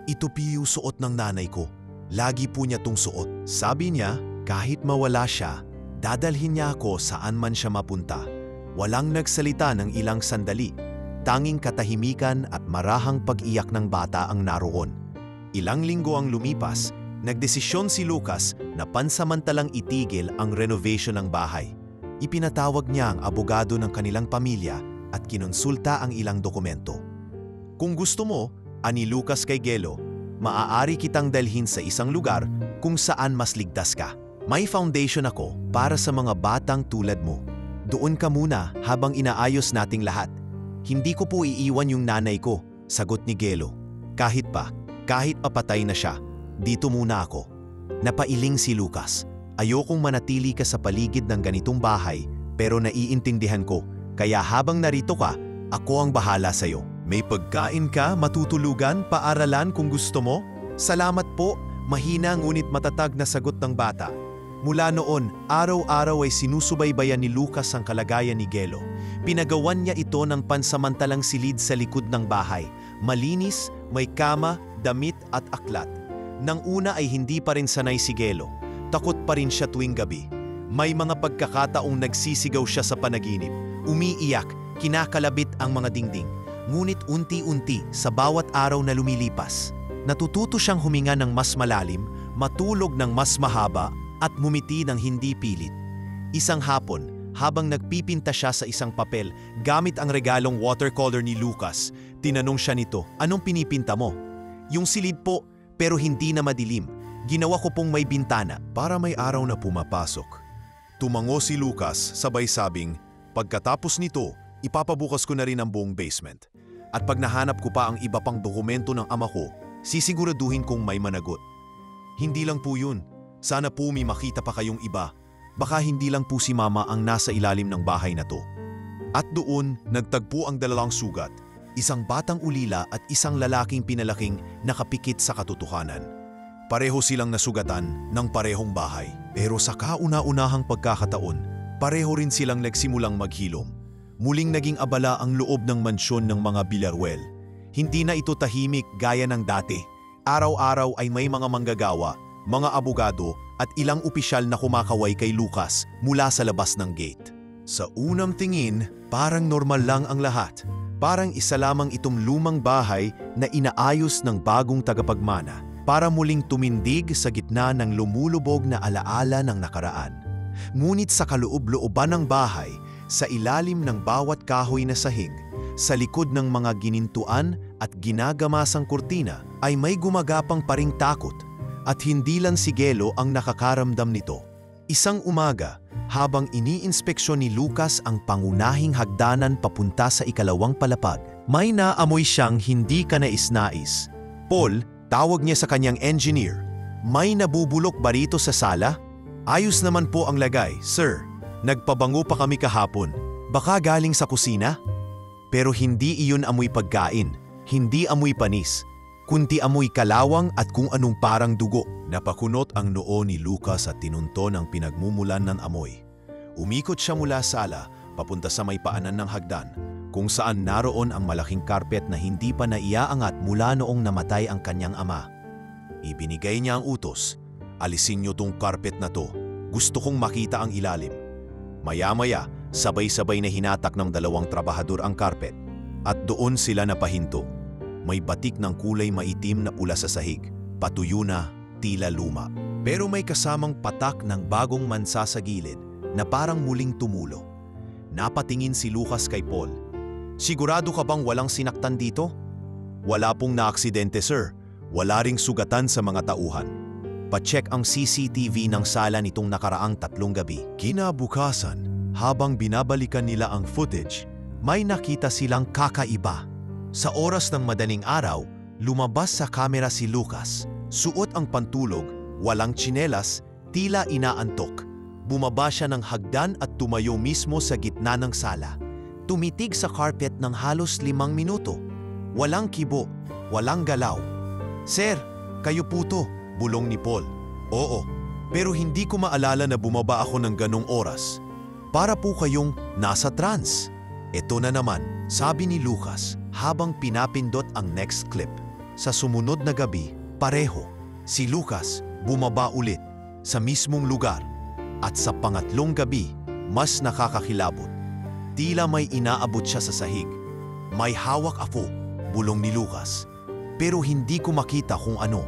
Ito piyo suot ng nanay ko. Lagi po niya tong suot. Sabi niya, kahit mawala siya, dadalhin niya ako saan man siya mapunta. Walang nagsalita ng ilang sandali. Tanging katahimikan at marahang pag-iyak ng bata ang naroon. Ilang linggo ang lumipas, nagdesisyon si Lucas na pansamantalang itigil ang renovation ng bahay. Ipinatawag niya ang abogado ng kanilang pamilya at kinonsulta ang ilang dokumento. Kung gusto mo, ani Lucas kay Gelo, maaari kitang dalhin sa isang lugar kung saan mas ligtas ka. May foundation ako para sa mga batang tulad mo. Doon ka muna habang inaayos nating lahat. Hindi ko po iiwan yung nanay ko, sagot ni Gelo. Kahit papatay na siya, dito muna ako. Napailing si Lucas. Ayokong manatili ka sa paligid ng ganitong bahay, pero naiintindihan ko. Kaya habang narito ka, ako ang bahala sa'yo. May pagkain ka, matutulugan, paaralan kung gusto mo? Salamat po, mahina ngunit matatag na sagot ng bata. Mula noon, araw-araw ay sinusubaybayan ni Lucas ang kalagayan ni Gelo. Pinagawan niya ito ng pansamantalang silid sa likod ng bahay. Malinis, may kama, damit at aklat. Nang una ay hindi pa rin sanay si Gelo. Takot pa rin siya tuwing gabi. May mga pagkakataong nagsisigaw siya sa panaginip. Umiiyak, kinakalabit ang mga dingding. Ngunit unti-unti sa bawat araw na lumilipas, natututo siyang huminga ng mas malalim, matulog ng mas mahaba, at mumiti ng hindi pilit. Isang hapon, habang nagpipinta siya sa isang papel gamit ang regalong watercolor ni Lucas, tinanong siya nito, anong pinipinta mo? Yung silid po, pero hindi na madilim. Ginawa ko pong may bintana. Para may araw na pumapasok. Tumango si Lucas, sabay sabing, pagkatapos nito, ipapabukas ko na rin ang buong basement. At pag nahanap ko pa ang iba pang dokumento ng ama ko, sisiguraduhin kong may managot. Hindi lang po yun. Sana po may makita pa kayong iba. Baka hindi lang po si Mama ang nasa ilalim ng bahay na to. At doon, nagtagpo ang dalalang sugat. Isang batang ulila at isang lalaking pinalaking nakapikit sa katotohanan. Pareho silang nasugatan ng parehong bahay. Pero sa kauna-unahang pagkakataon, pareho rin silang nagsimulang maghilom. Muling naging abala ang loob ng mansyon ng mga Villarruel. Hindi na ito tahimik gaya ng dati. Araw-araw ay may mga manggagawa, mga abogado at ilang opisyal na kumakaway kay Lucas mula sa labas ng gate. Sa unang tingin, parang normal lang ang lahat. Parang isa lamang itong lumang bahay na inaayos ng bagong tagapagmana para muling tumindig sa gitna ng lumulubog na alaala ng nakaraan. Ngunit sa kaloob-looban ng bahay, sa ilalim ng bawat kahoy na sahig, sa likod ng mga ginintuan at ginagamasang kurtina ay may gumagapang paring takot. At hindi lang si Gelo ang nakakaramdam nito. Isang umaga, habang iniinspeksyon ni Lucas ang pangunahing hagdanan papunta sa ikalawang palapag, may naamoy siyang hindi kanais-nais. Paul, Tawag niya sa kanyang engineer, "May nabubulok ba rito sa sala?" "Ayos naman po ang lagay, sir. Nagpabango pa kami kahapon. Baka galing sa kusina?" Pero hindi iyon amoy pagkain, hindi amoy panis, kundi amoy kalawang at kung anong parang dugo. Napakunot ang noo ni Lucas at tinunton ang pinagmumulan ng amoy. Umikot siya mula sala, papunta sa may paanan ng hagdan, kung saan naroon ang malaking karpet na hindi pa naiaangat mula noong namatay ang kanyang ama. Ibinigay niya ang utos, "Alisin niyo tong karpet na to. Gusto kong makita ang ilalim." Maya-maya, sabay-sabay na hinatak ng dalawang trabahador ang karpet at doon sila napahinto. May batik ng kulay maitim na pula sa sahig, patuyo na, tila luma. Pero may kasamang patak ng bagong mansa sa gilid na parang muling tumulo. Napatingin si Lucas kay Paul. "Sigurado ka bang walang sinaktan dito?" "Wala pong naaksidente, sir. Wala ring sugatan sa mga tauhan. Pa-check ang CCTV ng sala nitong nakaraang 3 gabi." Kinabukasan, habang binabalikan nila ang footage, may nakita silang kakaiba. Sa oras ng madaling araw, lumabas sa kamera si Lucas. Suot ang pantulog, walang tsinelas, tila inaantok. Bumaba siya ng hagdan at tumayo mismo sa gitna ng sala. Tumitig sa carpet ng halos 5 minuto. Walang kibo, walang galaw. "Sir, kayo po to," bulong ni Paul. "Oo, pero hindi ko maalala na bumaba ako ng ganong oras. Para po kayong nasa trance." "Ito na naman," sabi ni Lucas habang pinapindot ang next clip. Sa sumunod na gabi, pareho. Si Lucas bumaba ulit sa mismong lugar at sa pangatlong gabi, mas nakakakilabot. Tila may inaabot siya sa sahig. "May hawak ako," bulong ni Lucas. "Pero hindi ko makita kung ano."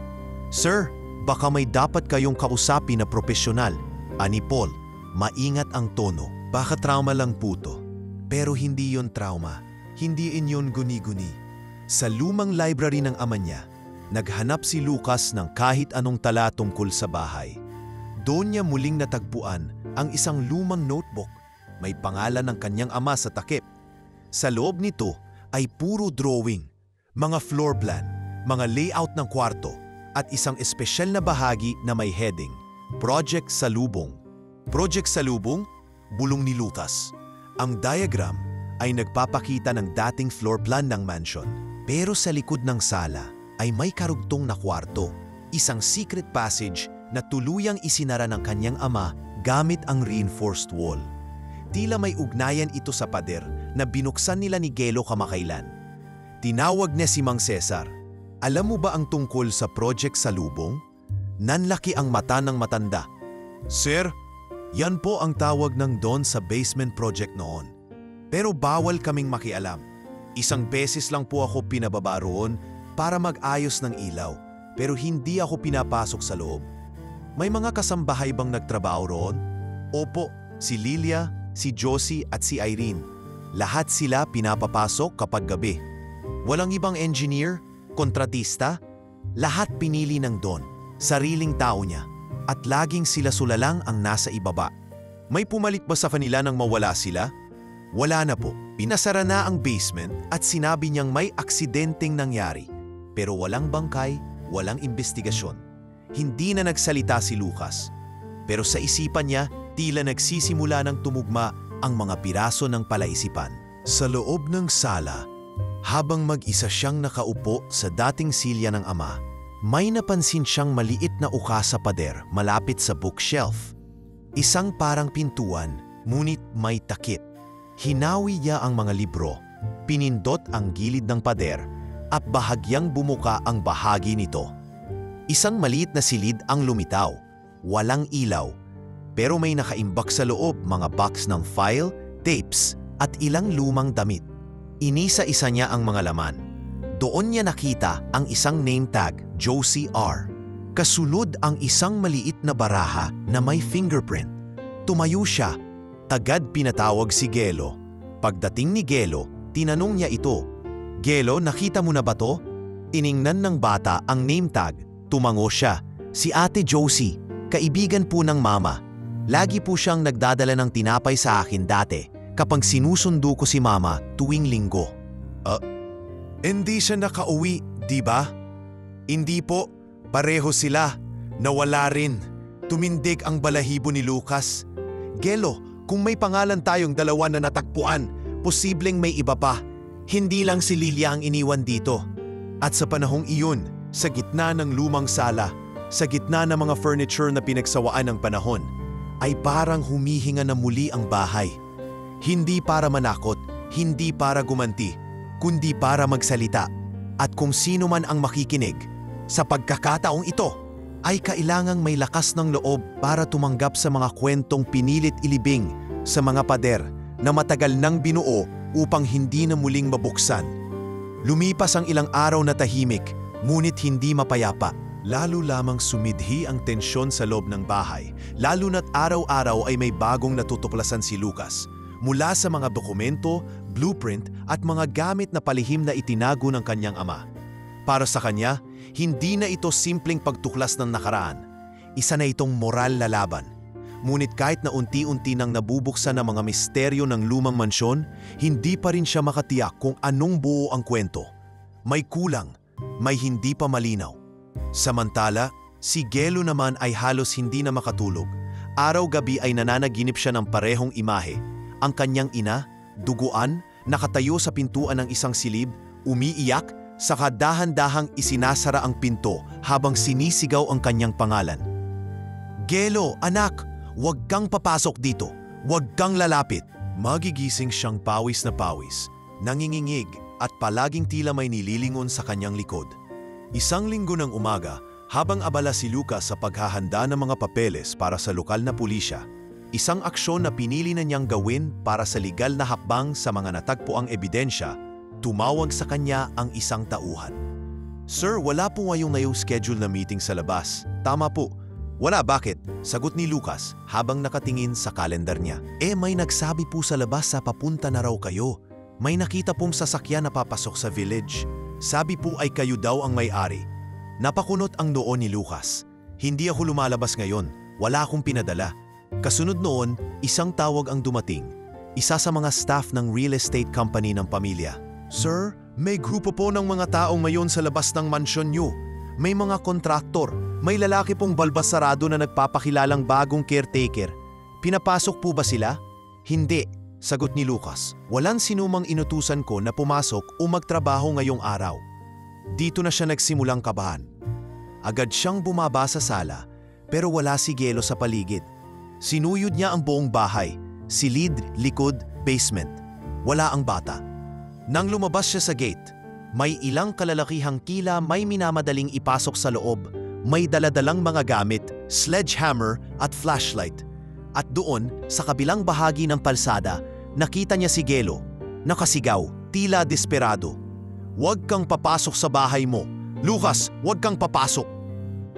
"Sir, baka may dapat kayong kausapin na propesyonal," ani Paul. Maingat ang tono. "Baka trauma lang po to." Pero hindi yon trauma. Hindi inyon guni-guni. Sa lumang library ng ama niya, naghanap si Lucas ng kahit anong tala tungkol sa bahay. Doon niya muling natagpuan ang isang lumang notebook. May pangalan ng kanyang ama sa takip. Sa loob nito ay puro drawing, mga floor plan, mga layout ng kwarto, at isang espesyal na bahagi na may heading, "Project Salubong." "Project Salubong?" bulong ni Lucas. Ang diagram ay nagpapakita ng dating floor plan ng mansion. Pero sa likod ng sala ay may karugtong na kwarto, isang secret passage na tuluyang isinara ng kanyang ama gamit ang reinforced wall. Tila may ugnayan ito sa pader na binuksan nila ni Gelo kamakailan. Tinawag niya si Mang Cesar. "Alam mo ba ang tungkol sa Project Salubong?" Nanlaki ang mata ng matanda. "Sir, yan po ang tawag ng Don sa basement project noon. Pero bawal kaming makialam. Isang beses lang po ako pinababa roon para mag-ayos ng ilaw, pero hindi ako pinapasok sa loob." "May mga kasambahay bang nagtrabaho roon?" "Opo, si Lilia, si Josie at si Irene. Lahat sila pinapapasok kapag gabi." "Walang ibang engineer, kontratista?" "Lahat pinili ng Don, sariling tao niya. At laging sila sulalang ang nasa ibaba." "May pumalit ba sa kanila nang mawala sila?" "Wala na po. Pinasara na ang basement at sinabi niyang may aksidenteng nangyari. Pero walang bangkay, walang investigasyon." Hindi na nagsalita si Lucas. Pero sa isipan niya, tila nagsisimula ng tumugma ang mga piraso ng palaisipan. Sa loob ng sala, habang mag-isa siyang nakaupo sa dating silya ng ama, may napansin siyang maliit na uka sa pader malapit sa bookshelf. Isang parang pintuan, ngunit may takip. Hinawi niya ang mga libro, pinindot ang gilid ng pader, at bahagyang bumuka ang bahagi nito. Isang maliit na silid ang lumitaw, walang ilaw, pero may nakaimbak sa loob mga box ng file, tapes, at ilang lumang damit. Inisa-isa niya ang mga laman. Doon niya nakita ang isang name tag, Josie R. Kasunod ang isang maliit na baraha na may fingerprint. Tumayo siya. Agad pinatawag si Gelo. Pagdating ni Gelo, tinanong niya ito, "Gelo, nakita mo na ba to?" Tiningnan ng bata ang name tag. Tumango siya. "Si Ate Josie, kaibigan po ng mama. Lagi po siyang nagdadala ng tinapay sa akin dati kapag sinusundo ko si mama tuwing linggo." Hindi siya nakauwi, di ba?" Hindi po, pareho sila. Nawala rin. Tumindig ang balahibo ni Lucas. Gelo, kung may pangalan tayong dalawa na natagpuan, posibleng may iba pa. Hindi lang si Lilia ang iniwan dito. At sa panahong iyon, sa gitna ng lumang sala, sa gitna ng mga furniture na pinagsawaan ng panahon, ay parang humihinga na muli ang bahay. Hindi para manakot, hindi para gumanti, kundi para magsalita. At kung sino man ang makikinig, sa pagkakataong ito, ay kailangang may lakas ng loob para tumanggap sa mga kwentong pinilit ilibing sa mga pader na matagal nang binuo upang hindi na muling mabuksan. Lumipas ang ilang araw na tahimik, ngunit hindi mapayapa. Lalo lamang sumidhi ang tensyon sa loob ng bahay, lalo na't araw-araw ay may bagong natutuklasan si Lucas. Mula sa mga dokumento, blueprint at mga gamit na palihim na itinago ng kanyang ama. Para sa kanya, hindi na ito simpleng pagtuklas ng nakaraan. Isa na itong moral na laban. Ngunit kahit na unti-unti nang nabubuksan ang mga misteryo ng lumang mansyon, hindi pa rin siya makatiyak kung anong buo ang kwento. May kulang, may hindi pa malinaw. Samantala, si Gelo naman ay halos hindi na makatulog. Araw-gabi ay nananaginip siya ng parehong imahe. Ang kanyang ina, duguan, nakatayo sa pintuan ng isang silib, umiiyak, saka dahan-dahang isinasara ang pinto habang sinisigaw ang kanyang pangalan. Gelo, anak, huwag kang papasok dito. Huwag kang lalapit. Magigising siyang pawis na pawis, nangingingig at palaging tila may nililingon sa kanyang likod. Isang linggo ng umaga, habang abala si Lucas sa paghahanda ng mga papeles para sa lokal na pulisya, isang aksyon na pinili na niyang gawin para sa legal na hakbang sa mga natagpuang ebidensya, tumawag sa kanya ang isang tauhan. Sir, wala po ngayong schedule na meeting sa labas. Tama po. Wala, bakit? Sagot ni Lucas habang nakatingin sa kalendar niya. May nagsabi po sa labas sa papunta na raw kayo. May nakita pong sasakyan na papasok sa village. Sabi po ay kayo daw ang may-ari. Napakunot ang noo ni Lucas. Hindi ako lumalabas ngayon. Wala akong pinadala. Kasunod noon, isang tawag ang dumating. Isa sa mga staff ng real estate company ng pamilya. Sir, may grupo po ng mga taong mayon sa labas ng mansyon niyo. May mga kontraktor. May lalaki pong balbasarado na nagpapakilalang bagong caretaker. Pinapasok po ba sila? Hindi. Sagot ni Lucas, walang sinumang inutusan ko na pumasok o magtrabaho ngayong araw. Dito na siya nagsimulang kabahan. Agad siyang bumaba sa sala, pero wala si Gelo sa paligid. Sinuyod niya ang buong bahay, silid, likod, basement. Wala ang bata. Nang lumabas siya sa gate, may ilang kalalakihang tila may minamadaling ipasok sa loob. May daladalang mga gamit, sledgehammer at flashlight. At doon, sa kabilang bahagi ng palsada, nakita niya si Gelo, nakasigaw, tila desperado. Huwag kang papasok sa bahay mo. Lucas, huwag kang papasok.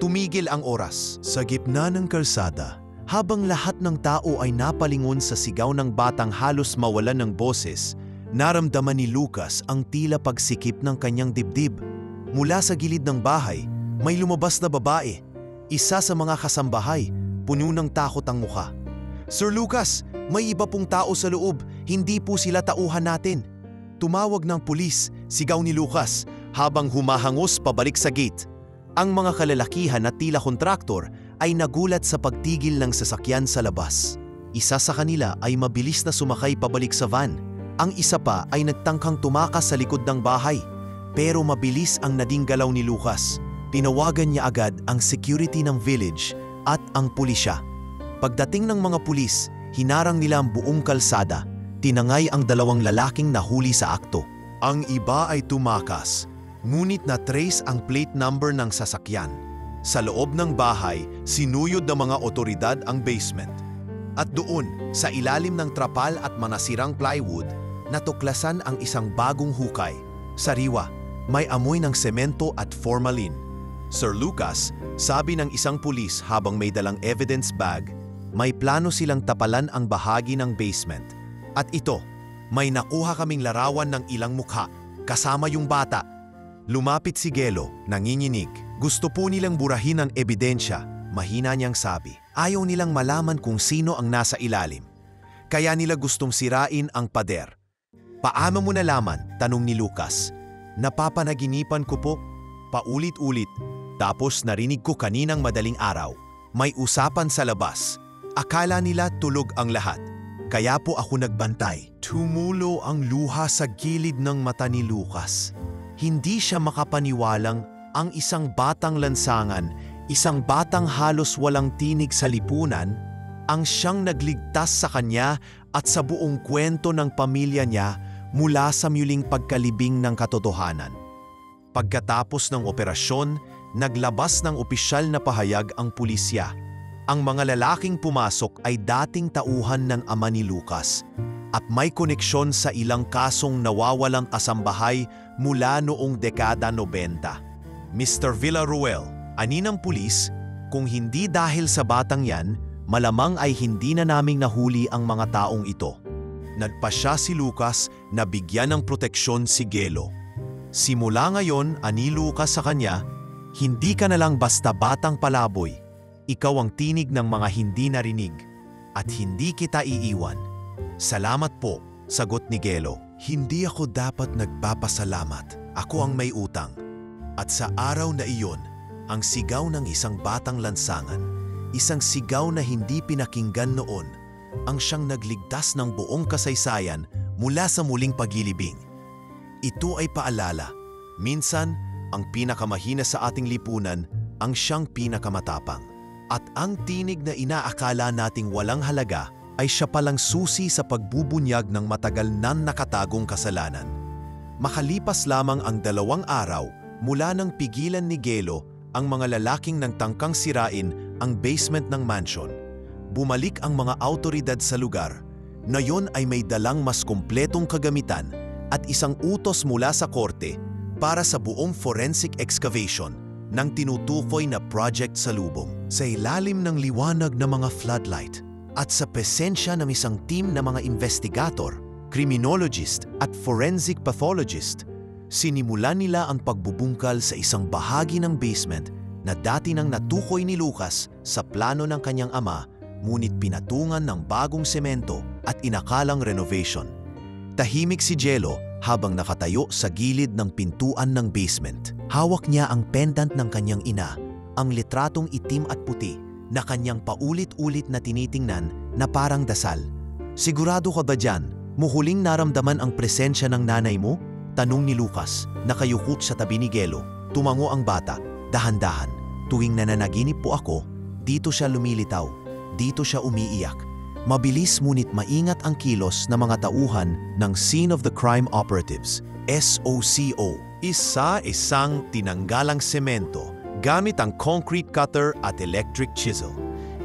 Tumigil ang oras. Sa gitna ng kalsada, habang lahat ng tao ay napalingon sa sigaw ng batang halos mawalan ng boses, naramdaman ni Lucas ang tila pagsikip ng kanyang dibdib. Mula sa gilid ng bahay, may lumabas na babae. Isa sa mga kasambahay, puno ng takot ang mukha. Sir Lucas, may iba pong tao sa loob, hindi po sila tauhan natin. Tumawag ng pulis, sigaw ni Lucas, habang humahangos pabalik sa gate. Ang mga kalalakihan na tila kontraktor ay nagulat sa pagtigil ng sasakyan sa labas. Isa sa kanila ay mabilis na sumakay pabalik sa van. Ang isa pa ay nagtangkang tumakas sa likod ng bahay. Pero mabilis ang naging galaw ni Lucas. Tinawagan niya agad ang security ng village at ang pulisya. Pagdating ng mga pulis, hinarang nila ang buong kalsada. Tinangay ang dalawang lalaking nahuli sa akto. Ang iba ay tumakas, ngunit na-trace ang plate number ng sasakyan. Sa loob ng bahay, sinuyod ng mga otoridad ang basement. At doon, sa ilalim ng trapal at manasirang plywood, natuklasan ang isang bagong hukay. Sariwa, may amoy ng semento at formalin. Sir Lucas, sabi ng isang pulis habang may dalang evidence bag, may plano silang tapalan ang bahagi ng basement. At ito, may nakuha kaming larawan ng ilang mukha, kasama yung bata. Lumapit si Gelo, nanginginig. Gusto po nilang burahin ang ebidensya, mahina niyang sabi. Ayaw nilang malaman kung sino ang nasa ilalim. Kaya nila gustong sirain ang pader. Paano mo nalaman? Tanong ni Lucas. Napapanaginipan ko po. paulit-ulit. Tapos narinig ko kaninang madaling araw. May usapan sa labas. Akala nila tulog ang lahat. Kaya po ako nagbantay. Tumulo ang luha sa gilid ng mata ni Lucas. Hindi siya makapaniwalang ang isang batang lansangan, isang batang halos walang tinig sa lipunan, ang siyang nagligtas sa kanya at sa buong kwento ng pamilya niya mula sa muling pagkalibing ng katotohanan. Pagkatapos ng operasyon, naglabas ng opisyal na pahayag ang pulisya. Ang mga lalaking pumasok ay dating tauhan ng ama ni Lucas at may koneksyon sa ilang kasong nawawalang kasambahay mula noong dekada 90. Mr. Villaruel, ani ng pulis, kung hindi dahil sa batang yan, malamang ay hindi na naming nahuli ang mga taong ito. Nagpasya si Lucas na bigyan ng proteksyon si Gelo. Simula ngayon, ani Lucas sa kanya, hindi ka na lang basta batang palaboy. Ikaw ang tinig ng mga hindi narinig at hindi kita iiwan. Salamat po, sagot ni Gelo. Hindi ako dapat nagpapasalamat. Ako ang may utang. At sa araw na iyon, ang sigaw ng isang batang lansangan, isang sigaw na hindi pinakinggan noon, ang siyang nagligtas ng buong kasaysayan mula sa muling pagilibing. Ito ay paalala, minsan ang pinakamahina sa ating lipunan ang siyang pinakamatapang. At ang tinig na inaakala nating walang halaga ay siya palang susi sa pagbubunyag ng matagal nang nakatagong kasalanan. Makalipas lamang ang 2 araw mula nang pigilan ni Gelo ang mga lalaking nagtangkang sirain ang basement ng mansion, bumalik ang mga awtoridad sa lugar. Ngayon ay may dalang mas kumpletong kagamitan at isang utos mula sa korte para sa buong forensic excavation ng tinutukoy na Project Salubong. Sa ilalim ng liwanag ng mga floodlight at sa presensya ng isang team ng mga investigator, criminologist at forensic pathologist, sinimulan nila ang pagbubungkal sa isang bahagi ng basement na dati nang natukoy ni Lucas sa plano ng kanyang ama, ngunit pinatungan ng bagong semento at inakalang renovation. Tahimik si Gelo habang nakatayo sa gilid ng pintuan ng basement. Hawak niya ang pendant ng kanyang ina, ang litratong itim at puti na kanyang paulit-ulit na tinitingnan na parang dasal. Sigurado ka ba dyan? Muhuling naramdaman ang presensya ng nanay mo? Tanong ni Lucas, nakayukot sa tabi ni Gelo. Tumango ang bata, dahan-dahan. Tuwing nananaginip po ako, dito siya lumilitaw, dito siya umiiyak. Mabilis ngunit maingat ang kilos ng mga tauhan ng Scene of the Crime Operatives, SOCO. Isa-isang tinanggalang semento gamit ang concrete cutter at electric chisel.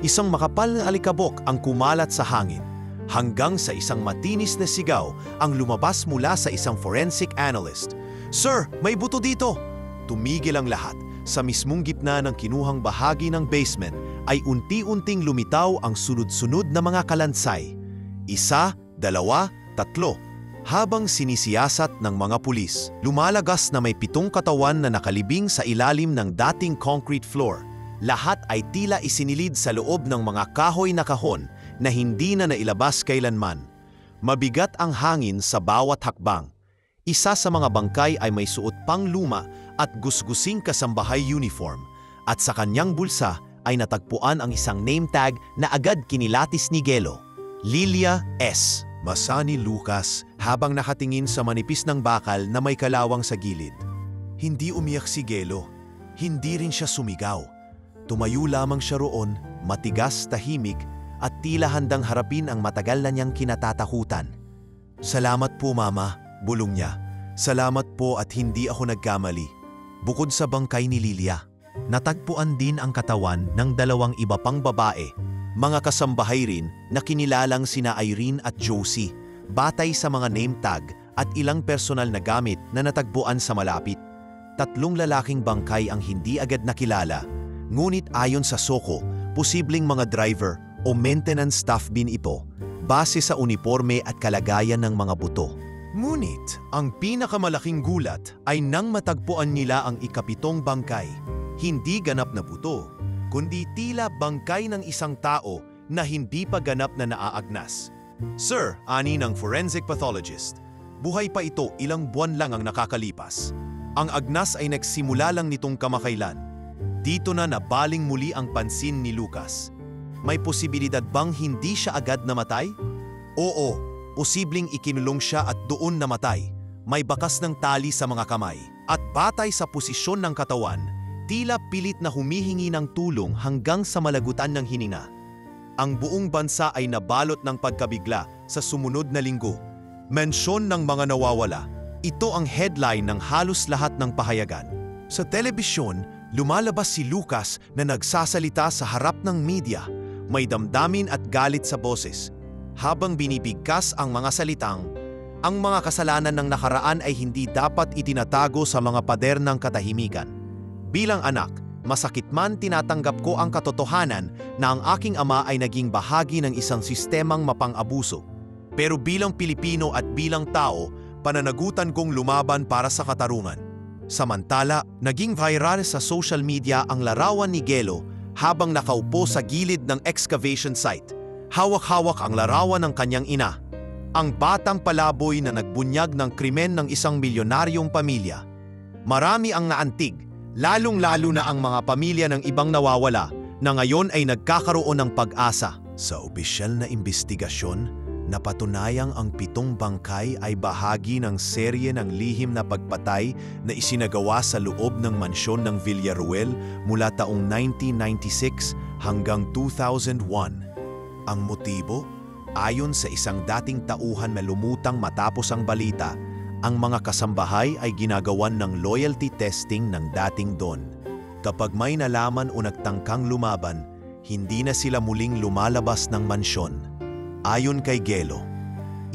Isang makapal na alikabok ang kumalat sa hangin, hanggang sa isang matinis na sigaw ang lumabas mula sa isang forensic analyst. "Sir, may buto dito!" Tumigil ang lahat. Sa mismong gitna ng kinuhang bahagi ng basement ay unti-unting lumitaw ang sunod-sunod na mga kalansay. 1, 2, 3. Habang sinisiyasat ng mga pulis, lumalagas na may 7 katawan na nakalibing sa ilalim ng dating concrete floor. Lahat ay tila isinilid sa loob ng mga kahoy na kahon na hindi na nailabas kailanman. Mabigat ang hangin sa bawat hakbang. Isa sa mga bangkay ay may suot pang luma at gusgusing kasambahay uniform, at sa kanyang bulsa ay natagpuan ang isang name tag na agad kinilatis ni Gelo. Lilia S. Basa ni Lucas habang nakatingin sa manipis ng bakal na may kalawang sa gilid. Hindi umiyak si Gelo. Hindi rin siya sumigaw. Tumayo lamang siya roon, matigas, tahimik, at tila handang harapin ang matagal na niyang kinatatakutan. "Salamat po, Mama," bulong niya. "Salamat po at hindi ako nagkamali." Bukod sa bangkay ni Lilia, natagpuan din ang katawan ng 2 iba pang babae, mga kasambahay rin na kinilalang sina Irene at Josie, batay sa mga name tag at ilang personal na gamit na natagpuan sa malapit. 3 lalaking bangkay ang hindi agad nakilala, ngunit ayon sa SOCO, posibleng mga driver o maintenance staff din ito, base sa uniforme at kalagayan ng mga buto. Ngunit, ang pinakamalaking gulat ay nang matagpuan nila ang ika-7 bangkay. Hindi ganap na buto, kundi tila bangkay ng isang tao na hindi pa ganap na naaagnas. "Sir," ani ng forensic pathologist, "buhay pa ito, ilang buwan lang ang nakakalipas." Ang agnas ay nagsimula lang nitong kamakailan. Dito na nabaling muli ang pansin ni Lucas. May posibilidad bang hindi siya agad namatay? Oo, posibleng ikinulong siya at doon namatay. May bakas ng tali sa mga kamay. At batay sa posisyon ng katawan, tila pilit na humihingi ng tulong hanggang sa malagutan ng hininga. Ang buong bansa ay nabalot ng pagkabigla sa sumunod na linggo. Mensyon ng mga nawawala. Ito ang headline ng halos lahat ng pahayagan. Sa telebisyon, lumalabas si Lucas na nagsasalita sa harap ng media. May damdamin at galit sa boses. Habang binibigkas ang mga salitang, ang mga kasalanan ng nakaraan ay hindi dapat itinatago sa mga pader ng katahimikan. Bilang anak, masakit man tinatanggap ko ang katotohanan na ang aking ama ay naging bahagi ng isang sistemang mapang-abuso. Pero bilang Pilipino at bilang tao, pananagutan kong lumaban para sa katarungan. Samantala, naging viral sa social media ang larawan ni Gelo habang nakaupo sa gilid ng excavation site. Hawak-hawak ang larawan ng kanyang ina. Ang batang palaboy na nagbunyag ng krimen ng isang milyonaryong pamilya. Marami ang naantig, lalong-lalo na ang mga pamilya ng ibang nawawala na ngayon ay nagkakaroon ng pag-asa. Sa opisyal na imbestigasyon, napatunayang ang 7 bangkay ay bahagi ng serye ng lihim na pagpatay na isinagawa sa loob ng mansyon ng Villaruel mula taong 1996 hanggang 2001. Ang motibo? Ayon sa isang dating tauhan na lumutang matapos ang balita, ang mga kasambahay ay ginagawan ng loyalty testing ng dating Don. Kapag may nalaman o nagtangkang lumaban, hindi na sila muling lumalabas ng mansyon. Ayon kay Gelo,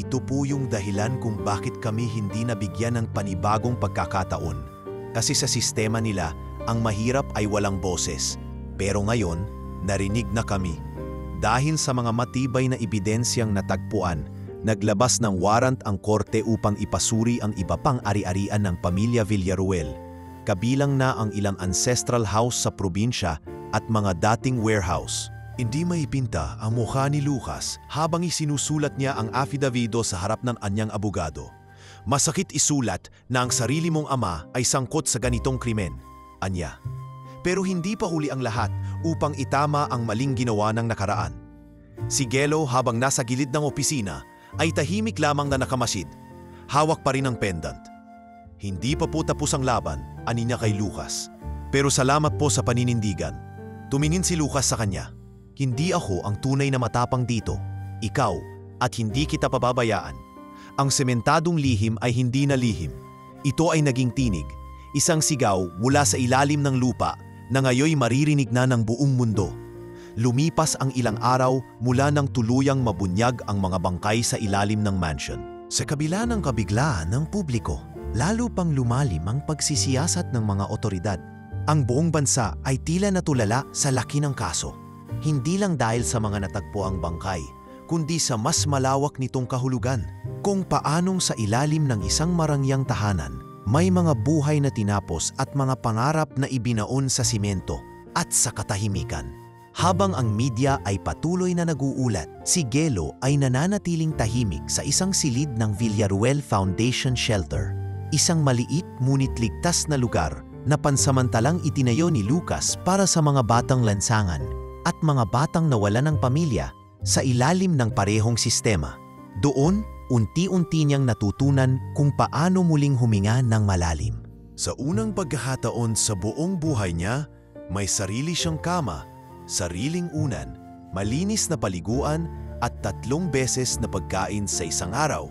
ito po yung dahilan kung bakit kami hindi nabigyan ng panibagong pagkakataon. Kasi sa sistema nila, ang mahirap ay walang boses. Pero ngayon, narinig na kami. Dahil sa mga matibay na ebidensyang natagpuan, naglabas ng warrant ang korte upang ipasuri ang iba pang ari-arian ng pamilya Villaruel, kabilang na ang ilang ancestral house sa probinsya at mga dating warehouse. Hindi maipinta ang mukha ni Lucas habang isinusulat niya ang afidavido sa harap ng anyang abogado. Masakit isulat na ang sarili mong ama ay sangkot sa ganitong krimen, anya. Pero hindi pa huli ang lahat upang itama ang maling ginawa ng nakaraan. Si Gelo habang nasa gilid ng opisina ay tahimik lamang na nakamasid. Hawak pa rin ang pendant. Hindi pa po tapos ang laban, ani niya kay Lucas. Pero salamat po sa paninindigan. Tumingin si Lucas sa kanya. Hindi ako ang tunay na matapang dito. Ikaw, at hindi kita pababayaan. Ang sementadong lihim ay hindi na lihim. Ito ay naging tinig, isang sigaw mula sa ilalim ng lupa na ngayoy maririnig na ng buong mundo. Lumipas ang ilang araw mula nang tuluyang mabunyag ang mga bangkay sa ilalim ng mansion. Sa kabila ng kabiglaan ng publiko, lalo pang lumalim ang pagsisiyasat ng mga otoridad. Ang buong bansa ay tila natulala sa laki ng kaso. Hindi lang dahil sa mga natagpuang bangkay, kundi sa mas malawak nitong kahulugan. Kung paanong sa ilalim ng isang marangyang tahanan, may mga buhay na tinapos at mga pangarap na ibinaon sa simento at sa katahimikan. Habang ang media ay patuloy na naguulat, si Gelo ay nananatiling tahimik sa isang silid ng Villaruel Foundation Shelter. Isang maliit ngunit ligtas na lugar na pansamantalang itinayo ni Lucas para sa mga batang lansangan at mga batang nawalan ng pamilya sa ilalim ng parehong sistema. Doon, unti-unti niyang natutunan kung paano muling huminga ng malalim. Sa unang pagkakataon sa buong buhay niya, may sarili siyang kama, sariling unan, malinis na paliguan at 3 beses na pagkain sa isang araw.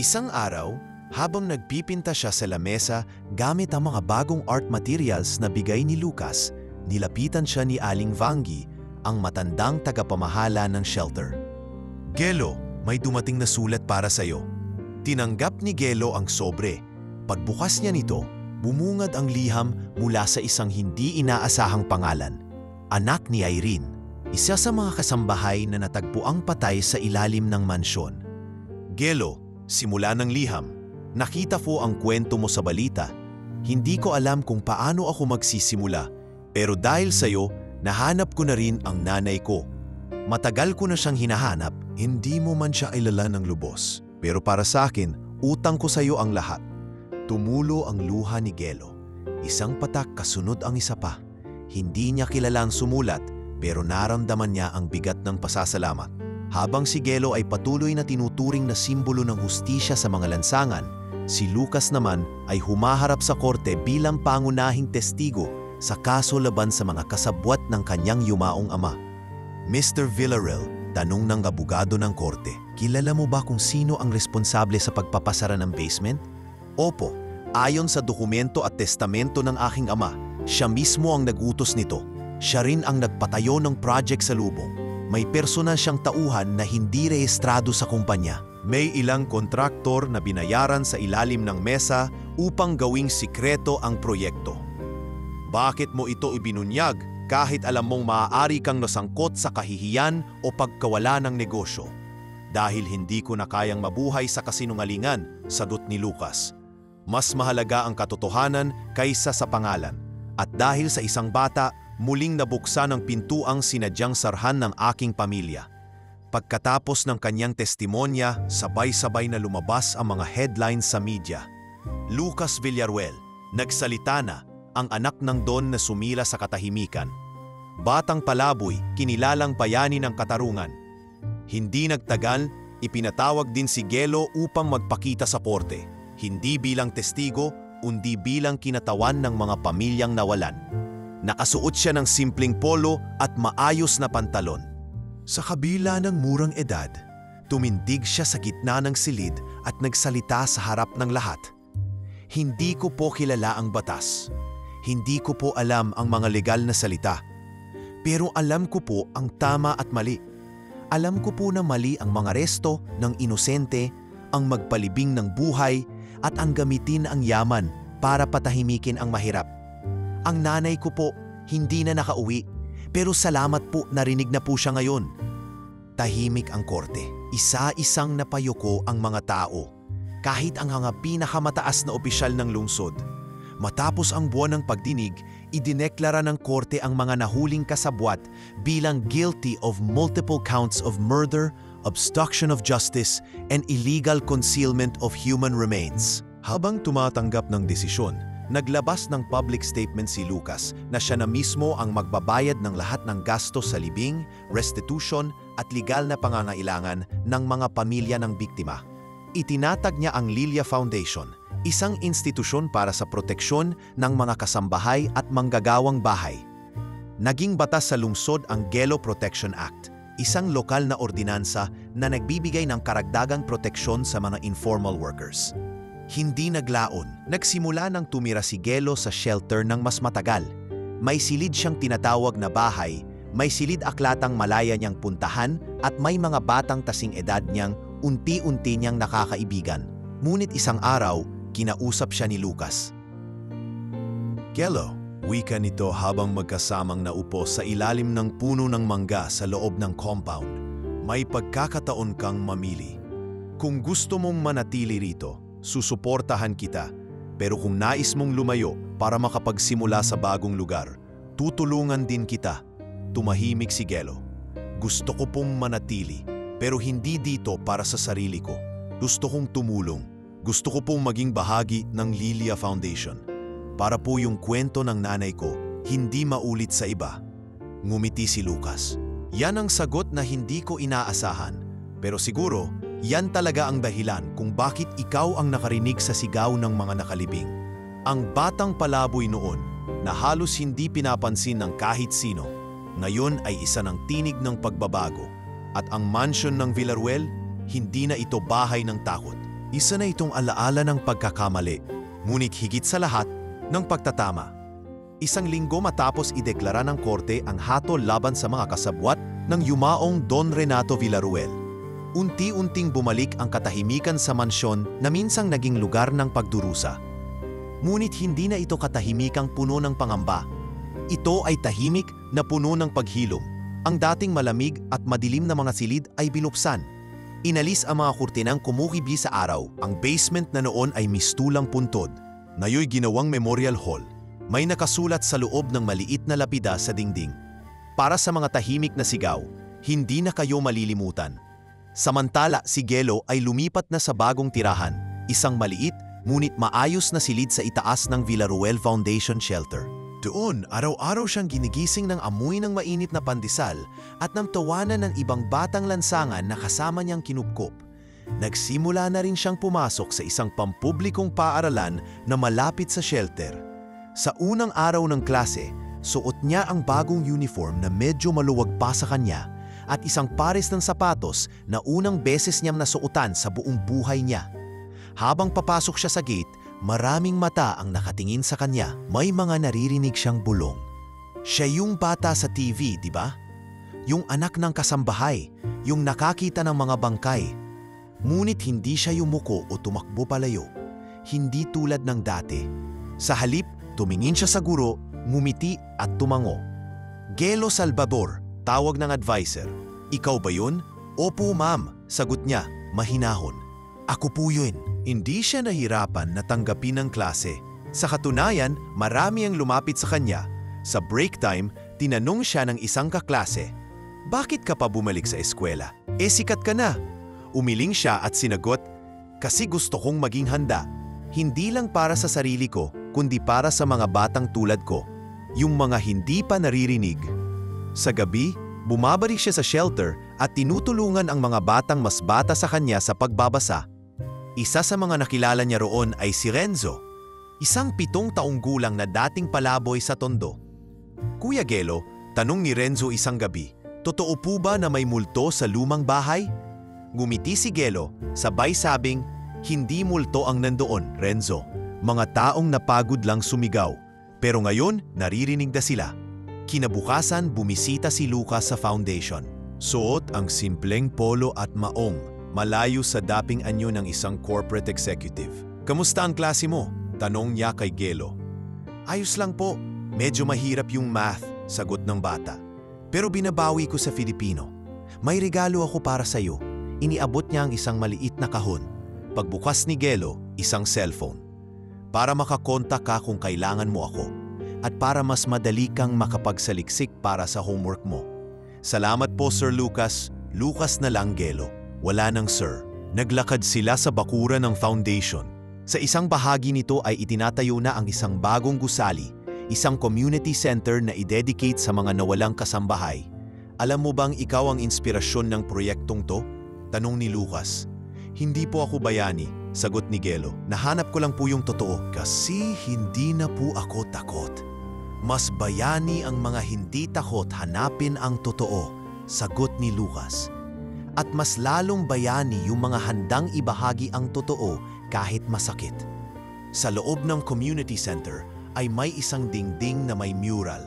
Isang araw, habang nagpipinta siya sa lamesa gamit ang mga bagong art materials na bigay ni Lucas, nilapitan siya ni Aling Vangi, ang matandang tagapamahala ng shelter. Gelo, may dumating na sulat para sa'yo. Tinanggap ni Gelo ang sobre. Pagbukas niya nito, bumungad ang liham mula sa isang hindi inaasahang pangalan. Anak ni Irene, isa sa mga kasambahay na natagpuang patay sa ilalim ng mansyon. Gelo, simula ng liham, nakita po ang kwento mo sa balita. Hindi ko alam kung paano ako magsisimula, pero dahil sa'yo, nahanap ko na rin ang nanay ko. Matagal ko na siyang hinahanap, hindi mo man siya ilala ng lubos. Pero para sa akin, utang ko sa iyo ang lahat. Tumulo ang luha ni Gelo. Isang patak kasunod ang isa pa. Hindi niya kilala ang sumulat pero naramdaman niya ang bigat ng pasasalamat. Habang si Gelo ay patuloy na tinuturing na simbolo ng hustisya sa mga lansangan, si Lucas naman ay humaharap sa korte bilang pangunahing testigo sa kaso laban sa mga kasabwat ng kanyang yumaong ama. Mr. Villarreal, tanong ng abogado ng korte, kilala mo ba kung sino ang responsable sa pagpapasara ng basement? Opo, ayon sa dokumento at testamento ng aking ama, siya mismo ang nag-utos nito. Siya rin ang nagpatayo ng project sa lubong. May personal siyang tauhan na hindi rehistrado sa kumpanya. May ilang kontraktor na binayaran sa ilalim ng mesa upang gawing sikreto ang proyekto. Bakit mo ito ibinunyag kahit alam mong maaari kang nasangkot sa kahihiyan o pagkawala ng negosyo? Dahil hindi ko na kayang mabuhay sa kasinungalingan, sagot ni Lucas. Mas mahalaga ang katotohanan kaysa sa pangalan. At dahil sa isang bata, muling nabuksan ang pintuang sinadyang sarhan ng aking pamilya. Pagkatapos ng kanyang testimonya, sabay-sabay na lumabas ang mga headlines sa media. Lucas Villarreal, nagsalita na, ang anak ng Don na sumila sa katahimikan. Batang palaboy, kinilalang bayani ng katarungan. Hindi nagtagal, ipinatawag din si Gelo upang magpakita sa korte, hindi bilang testigo, kundi bilang kinatawan ng mga pamilyang nawalan. Nakasuot siya ng simpleng polo at maayos na pantalon. Sa kabila ng murang edad, tumindig siya sa gitna ng silid at nagsalita sa harap ng lahat. Hindi ko po kilala ang batas. Hindi ko po alam ang mga legal na salita. Pero alam ko po ang tama at mali. Alam ko po na mali ang mga resto ng inosente, ang magpalibing ng buhay, at ang gamitin ang yaman para patahimikin ang mahirap. Ang nanay ko po, hindi na nakauwi, pero salamat po narinig na po siya ngayon. Tahimik ang korte. Isa-isang napayuko ang mga tao, kahit ang mga pinakamataas na opisyal ng lungsod. Matapos ang buwan ng pagdinig, idineklara ng korte ang mga nahuling kasabwat bilang guilty of multiple counts of murder, obstruction of justice, and illegal concealment of human remains. Habang tumatanggap ng desisyon, naglabas ng public statement si Lucas na siya na mismo ang magbabayad ng lahat ng gastos sa libing, restitution at legal na pangangailangan ng mga pamilya ng biktima. Itinatag niya ang Lilia Foundation, isang institusyon para sa proteksyon ng mga kasambahay at manggagawang bahay. Naging batas sa lungsod ang Gelo Protection Act, isang lokal na ordinansa na nagbibigay ng karagdagang proteksyon sa mga informal workers. Hindi naglaon, nagsimula nang tumira si Gelo sa shelter ng mas matagal. May silid siyang tinatawag na bahay, may silid aklatang malaya niyang puntahan at may mga batang tasing edad niyang unti-unti niyang nakakaibigan. Ngunit isang araw, kinausap siya ni Lucas. Gelo, wika nito habang magkasamang naupo sa ilalim ng puno ng mangga sa loob ng compound. May pagkakataon kang mamili. Kung gusto mong manatili rito, susuportahan kita, pero kung nais mong lumayo para makapagsimula sa bagong lugar, tutulungan din kita. Tumahimik si Gelo. Gusto ko pong manatili, pero hindi dito para sa sarili ko. Gusto kong tumulong. Gusto ko pong maging bahagi ng Lilia Foundation. Para po yung kwento ng nanay ko, hindi maulit sa iba. Ngumiti si Lucas. Yan ang sagot na hindi ko inaasahan, pero siguro, yan talaga ang dahilan kung bakit ikaw ang nakarinig sa sigaw ng mga nakalibing. Ang batang palaboy noon na halos hindi pinapansin ng kahit sino, ngayon ay isa ng tinig ng pagbabago. At ang mansion ng Villarreal, hindi na ito bahay ng takot. Isa na itong alaala ng pagkakamali, ngunit higit sa lahat, ng pagtatama. Isang linggo matapos ideklara ng korte ang hatol laban sa mga kasabwat ng yumaong Don Renato Villarreal. Unti-unting bumalik ang katahimikan sa mansyon na minsang naging lugar ng pagdurusa. Ngunit hindi na ito katahimikang puno ng pangamba. Ito ay tahimik na puno ng paghilom. Ang dating malamig at madilim na mga silid ay binuksan. Inalis ang mga kurtinang kumukibi sa araw. Ang basement na noon ay mistulang puntod. Ngayoy ginawang memorial hall. May nakasulat sa loob ng maliit na lapida sa dingding. Para sa mga tahimik na sigaw, hindi na kayo malilimutan. Samantala, si Gelo ay lumipat na sa bagong tirahan, isang maliit ngunit maayos na silid sa itaas ng Villaruel Foundation Shelter. Doon, araw-araw siyang ginigising ng amoy ng mainit na pandesal at ng tawanan ng ibang batang lansangan na kasama niyang kinupkop. Nagsimula na rin siyang pumasok sa isang pampublikong paaralan na malapit sa shelter. Sa unang araw ng klase, suot niya ang bagong uniform na medyo maluwag pa sa kanya at isang pares ng sapatos na unang beses niyang nasuotan sa buong buhay niya. Habang papasok siya sa gate, maraming mata ang nakatingin sa kanya. May mga naririnig siyang bulong. Siya yung bata sa TV, di ba? Yung anak ng kasambahay, yung nakakita ng mga bangkay. Ngunit hindi siya yumuko o tumakbo palayo. Hindi tulad ng dati. Sa halip, tumingin siya sa guro, ngumiti at tumango. Gelo Salvador, tawag ng advisor. Ikaw ba yun? Opo ma'am, sagot niya, mahinahon. Ako po yun. Hindi siya nahirapan na tanggapin ang klase. Sa katunayan, marami ang lumapit sa kanya. Sa break time, tinanong siya ng isang kaklase, "Bakit ka pa bumalik sa eskwela? Sikat ka na." Umiling siya at sinagot, "Kasi gusto kong maging handa. Hindi lang para sa sarili ko, kundi para sa mga batang tulad ko, yung mga hindi pa naririnig." Sa gabi, bumabalik siya sa shelter at tinutulungan ang mga batang mas bata sa kanya sa pagbabasa. Isa sa mga nakilala niya roon ay si Renzo, isang 7 taong gulang na dating palaboy sa Tondo. "Kuya Gelo," tanong ni Renzo isang gabi, "totoo po ba na may multo sa lumang bahay?" Ngumiti si Gelo, sabay sabing, "Hindi multo ang nandoon, Renzo. Mga taong napagod lang sumigaw. Pero ngayon, naririnig na sila." Kinabukasan, bumisita si Lucas sa foundation. Suot ang simpleng polo at maong, malayo sa daping anyo ng isang corporate executive. "Kamusta ang klase mo?" tanong niya kay Gelo. "Ayos lang po. Medyo mahirap yung math," sagot ng bata. "Pero binabawi ko sa Filipino. May regalo ako para sa iyo." Iniabot niya ang isang maliit na kahon. Pagbukas ni Gelo, isang cellphone. "Para makakontak ka kung kailangan mo ako. At para mas madali kang makapagsaliksik para sa homework mo." "Salamat po Sir Lucas." "Lucas na lang Gelo. Wala nang sir." Naglakad sila sa bakuran ng foundation. Sa isang bahagi nito ay itinatayo na ang isang bagong gusali, isang community center na i-dedicate sa mga nawalang kasambahay. "Alam mo bang ikaw ang inspirasyon ng proyektong to?" tanong ni Lucas. "Hindi po ako bayani," sagot ni Gelo. "Nahanap ko lang po yung totoo." "Kasi hindi na po ako takot. Mas bayani ang mga hindi takot hanapin ang totoo," sagot ni Lucas. "At mas lalong bayani yung mga handang ibahagi ang totoo kahit masakit." Sa loob ng community center ay may isang dingding na may mural.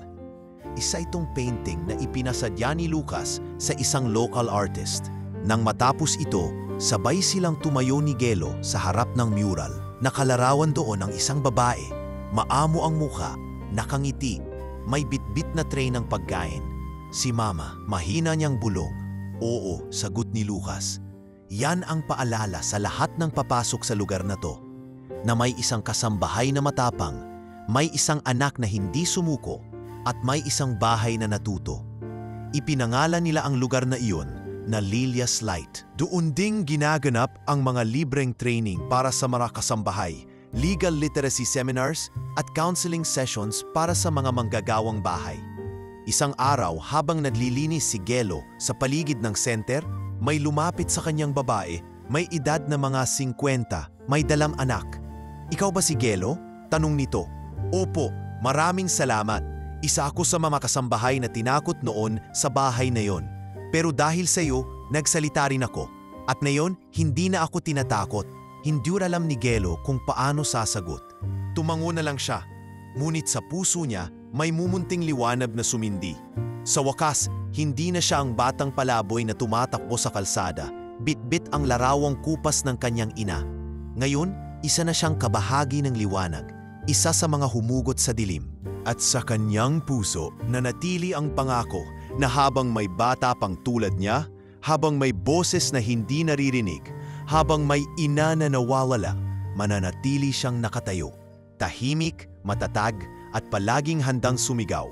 Isa itong painting na ipinasadya ni Lucas sa isang local artist. Nang matapos ito, sabay silang tumayo ni Gelo sa harap ng mural. Nakalarawan doon ang isang babae. Maamo ang muka, nakangiti, may bitbit na tray ng pagkain. Si Mama, mahina niyang bulong. "Oo," sagot ni Lucas. Yan ang paalala sa lahat ng papasok sa lugar na to. Na may isang kasambahay na matapang, may isang anak na hindi sumuko, at may isang bahay na natuto. Ipinangalan nila ang lugar na iyon na Lilia's Light. Doon ding ginaganap ang mga libreng training para sa mga kasambahay, legal literacy seminars at counseling sessions para sa mga manggagawang bahay. Isang araw habang naglilinis si Gelo sa paligid ng center, may lumapit sa kanyang babae, may edad na mga 50, may dalang anak. "Ikaw ba si Gelo?" tanong nito. "Opo, maraming salamat. Isa ako sa mga kasambahay na tinakot noon sa bahay na yon. Pero dahil sa iyo, nagsalita rin ako. At ngayon, hindi na ako tinatakot." Hindi alam ni Gelo kung paano sasagot. Tumango na lang siya. Ngunit sa puso niya, may mumunting liwanag na sumindi. Sa wakas, hindi na siya ang batang palaboy na tumatakbo sa kalsada. Bitbit ang larawang kupas ng kanyang ina. Ngayon, isa na siyang kabahagi ng liwanag. Isa sa mga humugot sa dilim. At sa kanyang puso, nanatili ang pangako na habang may bata pang tulad niya, habang may boses na hindi naririnig, habang may ina na nawawala, mananatili siyang nakatayo. Tahimik, matatag, at palaging handang sumigaw.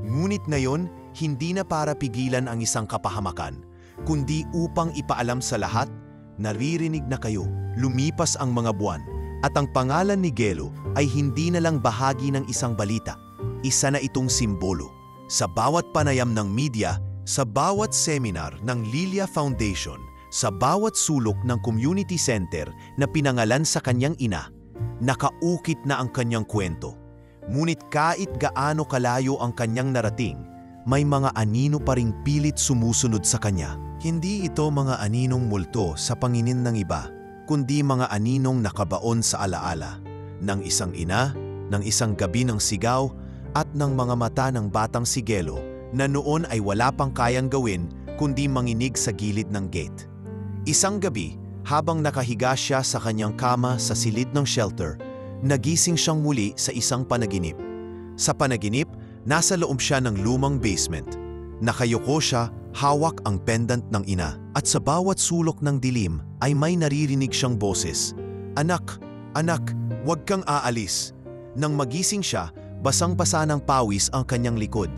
Ngunit ngayon, hindi na para pigilan ang isang kapahamakan, kundi upang ipaalam sa lahat, naririnig na kayo. Lumipas ang mga buwan, At ang pangalan ni Gelo ay hindi na lang bahagi ng isang balita. Isa na itong simbolo. Sa bawat panayam ng media, sa bawat seminar ng Lilia Foundation, sa bawat sulok ng community center na pinangalan sa kanyang ina, nakaukit na ang kanyang kwento. Ngunit kahit gaano kalayo ang kanyang narating, may mga anino pa ring pilit sumusunod sa kanya. Hindi ito mga aninong multo sa panginin ng iba, kundi mga aninong nakabaon sa alaala ng isang ina, ng isang gabi ng sigaw, at ng mga mata ng batang si Gelo na noon ay wala pang kayang gawin kundi manginig sa gilid ng gate. Isang gabi, habang nakahiga siya sa kanyang kama sa silid ng shelter, nagising siyang muli sa isang panaginip. Sa panaginip, nasa loob siya ng lumang basement. Nakayuko siya, hawak ang pendant ng ina, at sa bawat sulok ng dilim ay may naririnig siyang boses. "Anak, anak, huwag kang aalis." Nang magising siya, basang-basa ng pawis ang kanyang likod.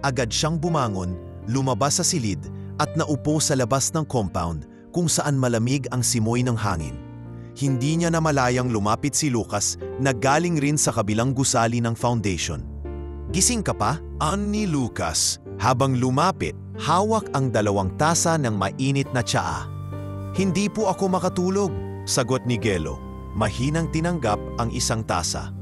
Agad siyang bumangon, lumabas sa silid at naupo sa labas ng compound kung saan malamig ang simoy ng hangin. Hindi niya namalayang lumapit si Lucas na galing rin sa kabilang gusali ng foundation. "Gising ka pa?" ni Lucas habang lumapit, hawak ang 2 tasa ng mainit na tsaa. "Hindi po ako makatulog," sagot ni Gelo. Mahinang tinanggap ang isang tasa.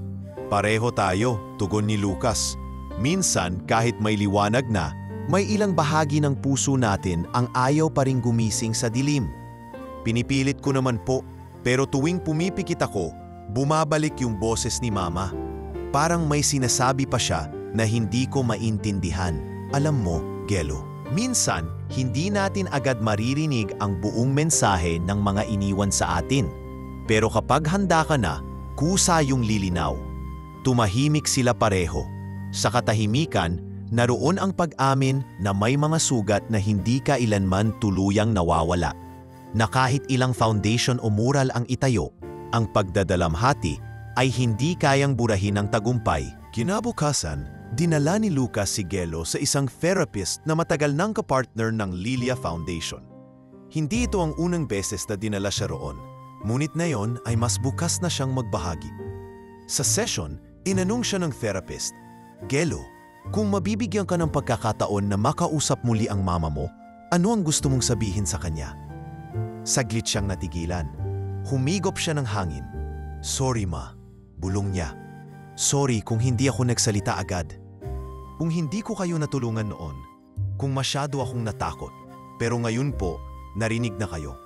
"Pareho tayo," tugon ni Lucas. "Minsan kahit may liwanag na, may ilang bahagi ng puso natin ang ayaw pa ring gumising sa dilim. Pinipilit ko naman po, pero tuwing pumipikit ako, bumabalik yung boses ni Mama. Parang may sinasabi pa siya na hindi ko maintindihan. Alam mo, Gelo, minsan hindi natin agad maririnig ang buong mensahe ng mga iniwan sa atin. Pero kapag handa ka na, kusa yung lilinaw." Tumahimik sila pareho. Sa katahimikan, naroon ang pag-amin na may mga sugat na hindi kailanman tuluyang nawawala. Na kahit ilang foundation o mural ang itayo, ang pagdadalamhati ay hindi kayang burahin ng tagumpay. Kinabukasan, dinala ni Lucas si Gelo sa isang therapist na matagal nang kapartner ng Lilia Foundation. Hindi ito ang unang beses na dinala siya roon, ngunit ngayon ay mas bukas na siyang magbahagi. Sa session, tinanong siya ng therapist, "Gelo, kung mabibigyan ka ng pagkakataon na makausap muli ang mama mo, ano ang gusto mong sabihin sa kanya?" Saglit siyang natigilan. Humigop siya ng hangin. "Sorry ma," bulong niya. "Sorry kung hindi ako nagsalita agad. Kung hindi ko kayo natulungan noon, kung masyado akong natakot, pero ngayon po, narinig na kayo.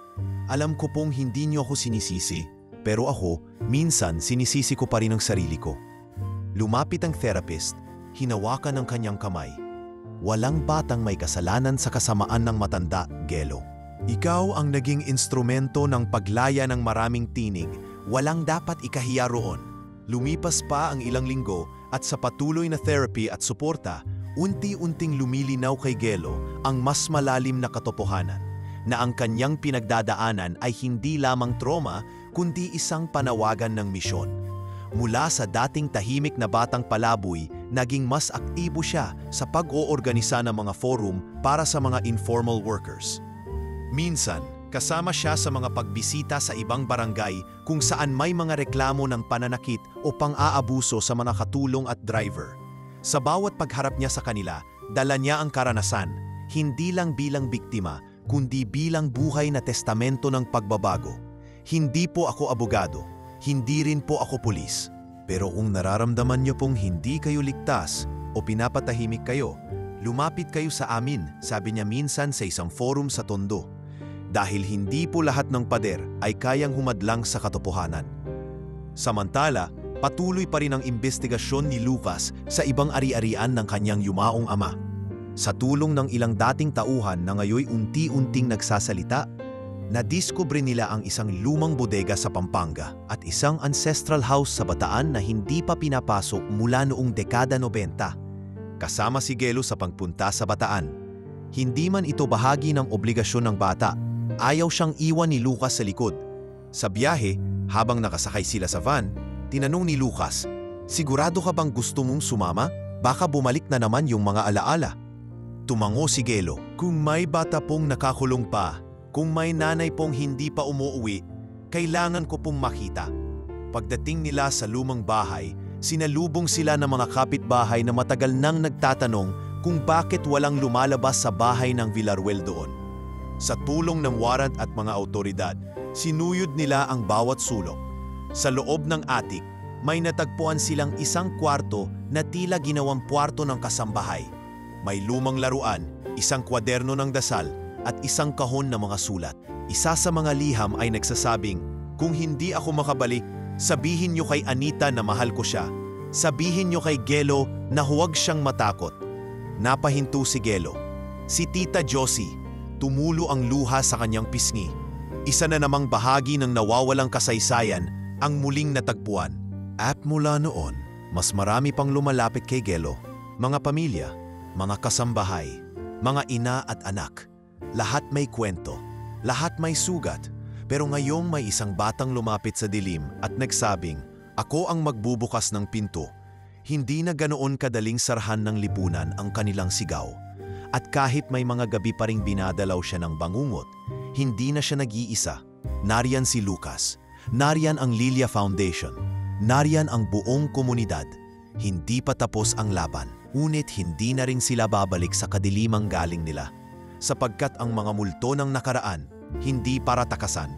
Alam ko pong hindi niyo ako sinisisi, pero ako, minsan sinisisi ko pa rin ang sarili ko." Lumapit ang therapist, hinawakan ang kanyang kamay. "Walang batang may kasalanan sa kasamaan ng matanda, Gelo. Ikaw ang naging instrumento ng paglaya ng maraming tinig. Walang dapat ikahiya roon." Lumipas pa ang ilang linggo at sa patuloy na therapy at suporta, unti-unting lumilinaw kay Gelo ang mas malalim na katotohanan na ang kanyang pinagdadaanan ay hindi lamang trauma kundi isang panawagan ng misyon. Mula sa dating tahimik na batang palaboy, naging mas aktibo siya sa pag-oorganisa ng mga forum para sa mga informal workers. Minsan, kasama siya sa mga pagbisita sa ibang barangay kung saan may mga reklamo ng pananakit o pang-aabuso sa mga katulong at driver. Sa bawat pagharap niya sa kanila, dala niya ang karanasan, hindi lang bilang biktima, kundi bilang buhay na testamento ng pagbabago. "Hindi po ako abogado. Hindi rin po ako pulis. Pero kung nararamdaman niyo pong hindi kayo ligtas o pinapatahimik kayo, lumapit kayo sa amin," sabi niya minsan sa isang forum sa Tondo. Dahil hindi po lahat ng pader ay kayang humadlang sa katotohanan. Samantala, patuloy pa rin ang investigasyon ni Lucas sa ibang ari-arian ng kanyang yumaong ama. Sa tulong ng ilang dating tauhan na ngayoy unti-unting nagsasalita, nadiskubre nila ang isang lumang bodega sa Pampanga at isang ancestral house sa Bataan na hindi pa pinapasok mula noong dekada 90. Kasama si Gelo sa pagpunta sa Bataan. Hindi man ito bahagi ng obligasyon ng bata, ayaw siyang iwan ni Lucas sa likod. Sa biyahe, habang nakasakay sila sa van, tinanong ni Lucas, "Sigurado ka bang gusto mong sumama? Baka bumalik na naman yung mga alaala." Tumango si Gelo, "Kung may bata pong nakakulong pa, kung may nanay pong hindi pa umuuwi, kailangan ko pong makita." Pagdating nila sa lumang bahay, sinalubong sila ng mga kapitbahay na matagal nang nagtatanong kung bakit walang lumalabas sa bahay ng Villaruel doon. Sa tulong ng warrant at mga autoridad, sinuyod nila ang bawat sulok. Sa loob ng attic, may natagpuan silang isang kwarto na tila ginawang kwarto ng kasambahay. May lumang laruan, isang kwaderno ng dasal, at isang kahon ng mga sulat. Isa sa mga liham ay nagsasabing, "Kung hindi ako makabalik, sabihin niyo kay Anita na mahal ko siya. Sabihin niyo kay Gelo na huwag siyang matakot." Napahinto si Gelo. Si Tita Josie, tumulo ang luha sa kanyang pisngi. Isa na namang bahagi ng nawawalang kasaysayan ang muling natagpuan. At mula noon, mas marami pang lumalapit kay Gelo. Mga pamilya, mga kasambahay, mga ina at anak. Lahat may kwento, lahat may sugat. Pero ngayong may isang batang lumapit sa dilim at nagsabing, "Ako ang magbubukas ng pinto." Hindi na ganoon kadaling sarhan ng lipunan ang kanilang sigaw. At kahit may mga gabi pa ring binadalaw siya ng bangungot, hindi na siya nag-iisa. Nariyan si Lucas. Nariyan ang Lilia Foundation. Nariyan ang buong komunidad. Hindi pa tapos ang laban, ngunit hindi na rin sila babalik sa kadilimang galing nila. Sapagkat ang mga multo ng nakaraan, hindi para takasan.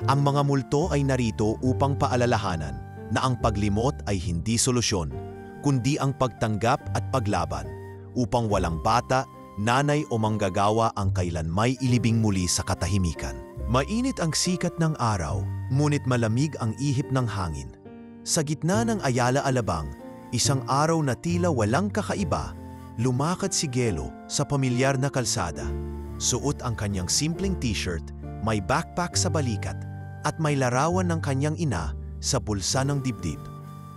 Ang mga multo ay narito upang paalalahanan na ang paglimot ay hindi solusyon, kundi ang pagtanggap at paglaban, upang walang bata, nanay o manggagawa ang kailanmay ilibing muli sa katahimikan. Mainit ang sikat ng araw, ngunit malamig ang ihip ng hangin. Sa gitna ng Ayala Alabang, isang araw na tila walang kakaiba, lumakad si Gelo sa pamilyar na kalsada. Suot ang kanyang simpleng t-shirt, may backpack sa balikat, at may larawan ng kanyang ina sa bulsa ng dibdib.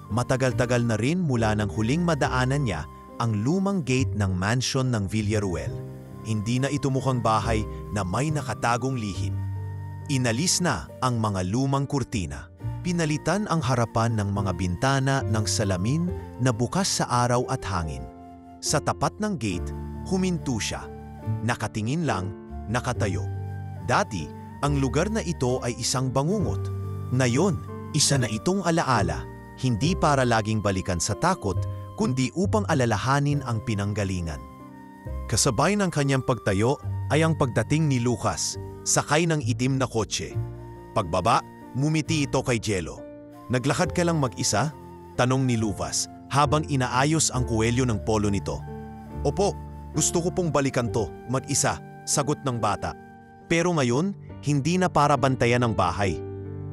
Matagal-tagal na rin mula nang huling madaanan niya ang lumang gate ng mansion ng Villaruel. Hindi na ito mukhang bahay na may nakatagong lihim. Inalis na ang mga lumang kurtina. Pinalitan ang harapan ng mga bintana ng salamin na bukas sa araw at hangin. Sa tapat ng gate, huminto siya. Nakatingin lang, nakatayo. Dati, ang lugar na ito ay isang bangungot. Ngayon, isa na itong alaala, hindi para laging balikan sa takot, kundi upang alalahanin ang pinanggalingan. Kasabay ng kanyang pagtayo ay ang pagdating ni Lucas, sakay ng itim na kotse. Pagbaba, mumiti ito kay Gelo. "Naglakad ka lang mag-isa?" tanong ni Lucas habang inaayos ang kuwelyo ng polo nito. "Opo, gusto ko pong balikan to, mag-isa," sagot ng bata. Pero ngayon, hindi na para bantayan ang bahay.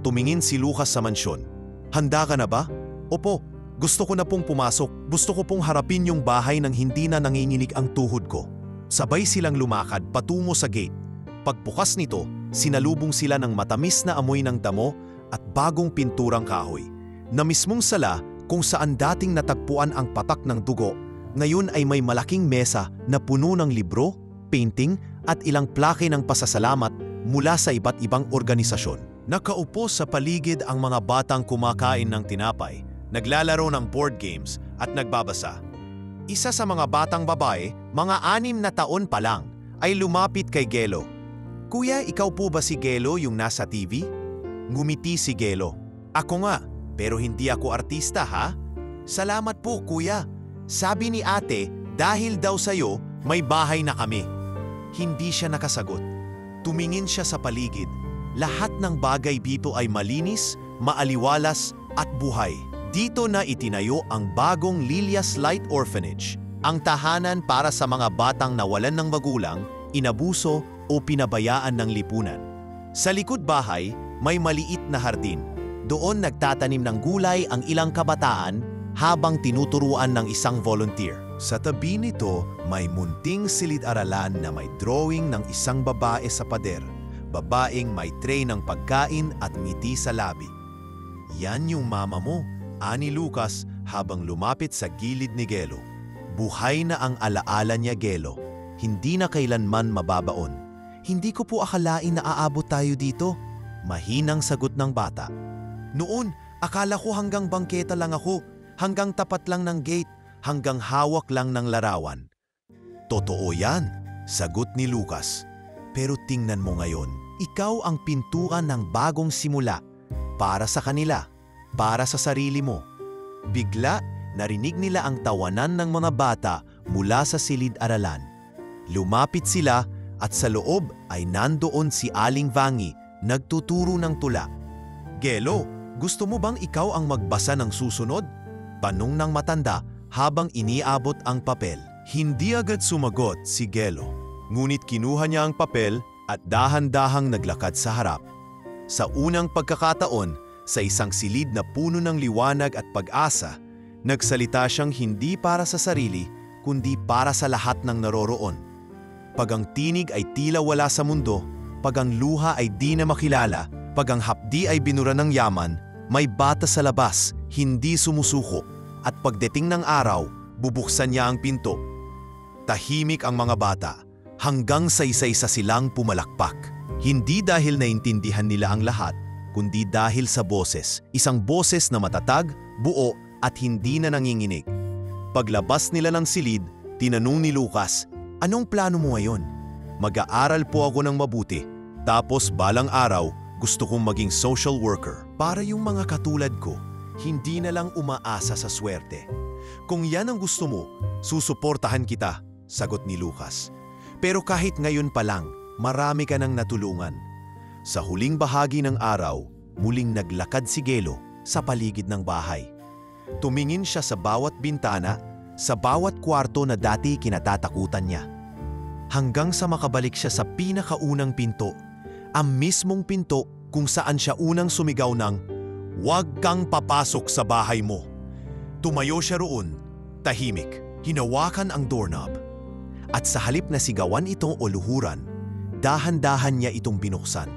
Tumingin si Lucas sa mansyon. "Handa ka na ba?" "Opo, gusto ko na pong pumasok. Gusto ko pong harapin yung bahay nang hindi na nanginginig ang tuhod ko." Sabay silang lumakad patungo sa gate. Pagbukas nito, sinalubong sila ng matamis na amoy ng damo at bagong pinturang kahoy. Na mismong sala kung saan dating natagpuan ang patak ng dugo, ngayon ay may malaking mesa na puno ng libro, painting at ilang plake ng pasasalamat mula sa iba't ibang organisasyon. Nakaupo sa paligid ang mga batang kumakain ng tinapay, naglalaro ng board games at nagbabasa. Isa sa mga batang babae, mga 6 na taon pa lang, ay lumapit kay Gelo. "Kuya, ikaw po ba si Gelo yung nasa TV?" Ngumiti si Gelo. "Ako nga, pero hindi ako artista ha?" "Salamat po kuya. Sabi ni ate, dahil daw sa'yo, may bahay na kami." Hindi siya nakasagot. Tumingin siya sa paligid. Lahat ng bagay dito ay malinis, maaliwalas at buhay. Dito na itinayo ang bagong Lilia's Light Orphanage, ang tahanan para sa mga batang nawalan ng magulang, inabuso o pinabayaan ng lipunan. Sa likod bahay, may maliit na hardin. Doon nagtatanim ng gulay ang ilang kabataan habang tinuturuan ng isang volunteer. Sa tabi nito, may munting silid-aralan na may drawing ng isang babae sa pader, babaeng may tray ng pagkain at ngiti sa labi. "Yan yung mama mo," ani Lucas habang lumapit sa gilid ni Gelo. Buhay na ang alaala niya, Gelo. Hindi na kailanman mababaon. "Hindi ko po akalain na aabot tayo dito," mahinang sagot ng bata. "Noon, akala ko hanggang bangketa lang ako, hanggang tapat lang ng gate, hanggang hawak lang ng larawan." "Totoo yan," sagot ni Lucas. "Pero tingnan mo ngayon, ikaw ang pintuan ng bagong simula para sa kanila." para sa sarili mo. Bigla, narinig nila ang tawanan ng mga bata mula sa silid-aralan. Lumapit sila at sa loob ay nandoon si Aling Vangi, nagtuturo ng tula. "Gelo, gusto mo bang ikaw ang magbasa ng susunod?" tanong ng matanda habang iniabot ang papel. Hindi agad sumagot si Gelo, ngunit kinuha niya ang papel at dahan-dahang naglakad sa harap. Sa unang pagkakataon, sa isang silid na puno ng liwanag at pag-asa, nagsalita siyang hindi para sa sarili, kundi para sa lahat ng naroroon. Pag ang tinig ay tila wala sa mundo, pag ang luha ay di na makilala, pag ang hapdi ay binura ng yaman, may bata sa labas, hindi sumusuko, at pagdating ng araw, bubuksan niya ang pinto. Tahimik ang mga bata, hanggang sa isa-isa silang pumalakpak. Hindi dahil naintindihan nila ang lahat, kundi dahil sa boses, isang boses na matatag, buo at hindi na nanginginig. Paglabas nila ng silid, tinanong ni Lucas, "Anong plano mo ngayon?" "Mag-aaral po ako ng mabuti, tapos balang araw gusto kong maging social worker para yung mga katulad ko, hindi na lang umaasa sa swerte." "Kung yan ang gusto mo, susuportahan kita," sagot ni Lucas. "Pero kahit ngayon pa lang, marami ka nang natulungan." Sa huling bahagi ng araw, muling naglakad si Gelo sa paligid ng bahay. Tumingin siya sa bawat bintana, sa bawat kwarto na dati kinatatakutan niya. Hanggang sa makabalik siya sa pinakaunang pinto, ang mismong pinto kung saan siya unang sumigaw ng, "Huwag kang papasok sa bahay mo." Tumayo siya roon, tahimik, hinawakan ang doorknob. At sa halip na sigawan ito o luhuran, dahan-dahan niya itong binuksan.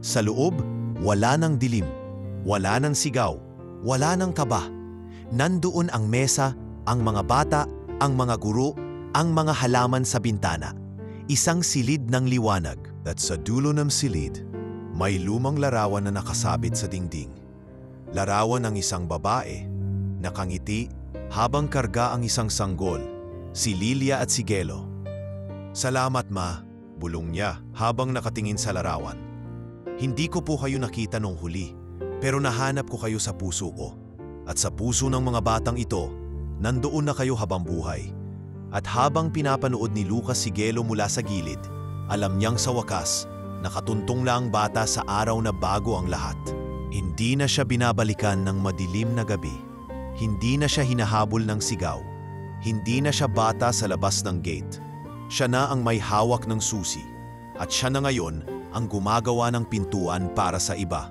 Sa loob, wala nang dilim, wala nang sigaw, wala nang kaba. Nandoon ang mesa, ang mga bata, ang mga guro, ang mga halaman sa bintana. Isang silid ng liwanag. At sa dulo ng silid, may lumang larawan na nakasabit sa dingding. Larawan ng isang babae, nakangiti habang karga ang isang sanggol, si Lilia at si Gelo. "Salamat, Ma," bulong niya habang nakatingin sa larawan. "Hindi ko po kayo nakita nung huli, pero nahanap ko kayo sa puso ko. At sa puso ng mga batang ito, nandoon na kayo habang buhay." At habang pinapanood ni Lucas si Gelo mula sa gilid, alam niyang sa wakas, nakatuntong lang ang bata sa araw na bago ang lahat. Hindi na siya binabalikan ng madilim na gabi. Hindi na siya hinahabol ng sigaw. Hindi na siya bata sa labas ng gate. Siya na ang may hawak ng susi. At siya na ngayon ang gumagawa ng pintuan para sa iba.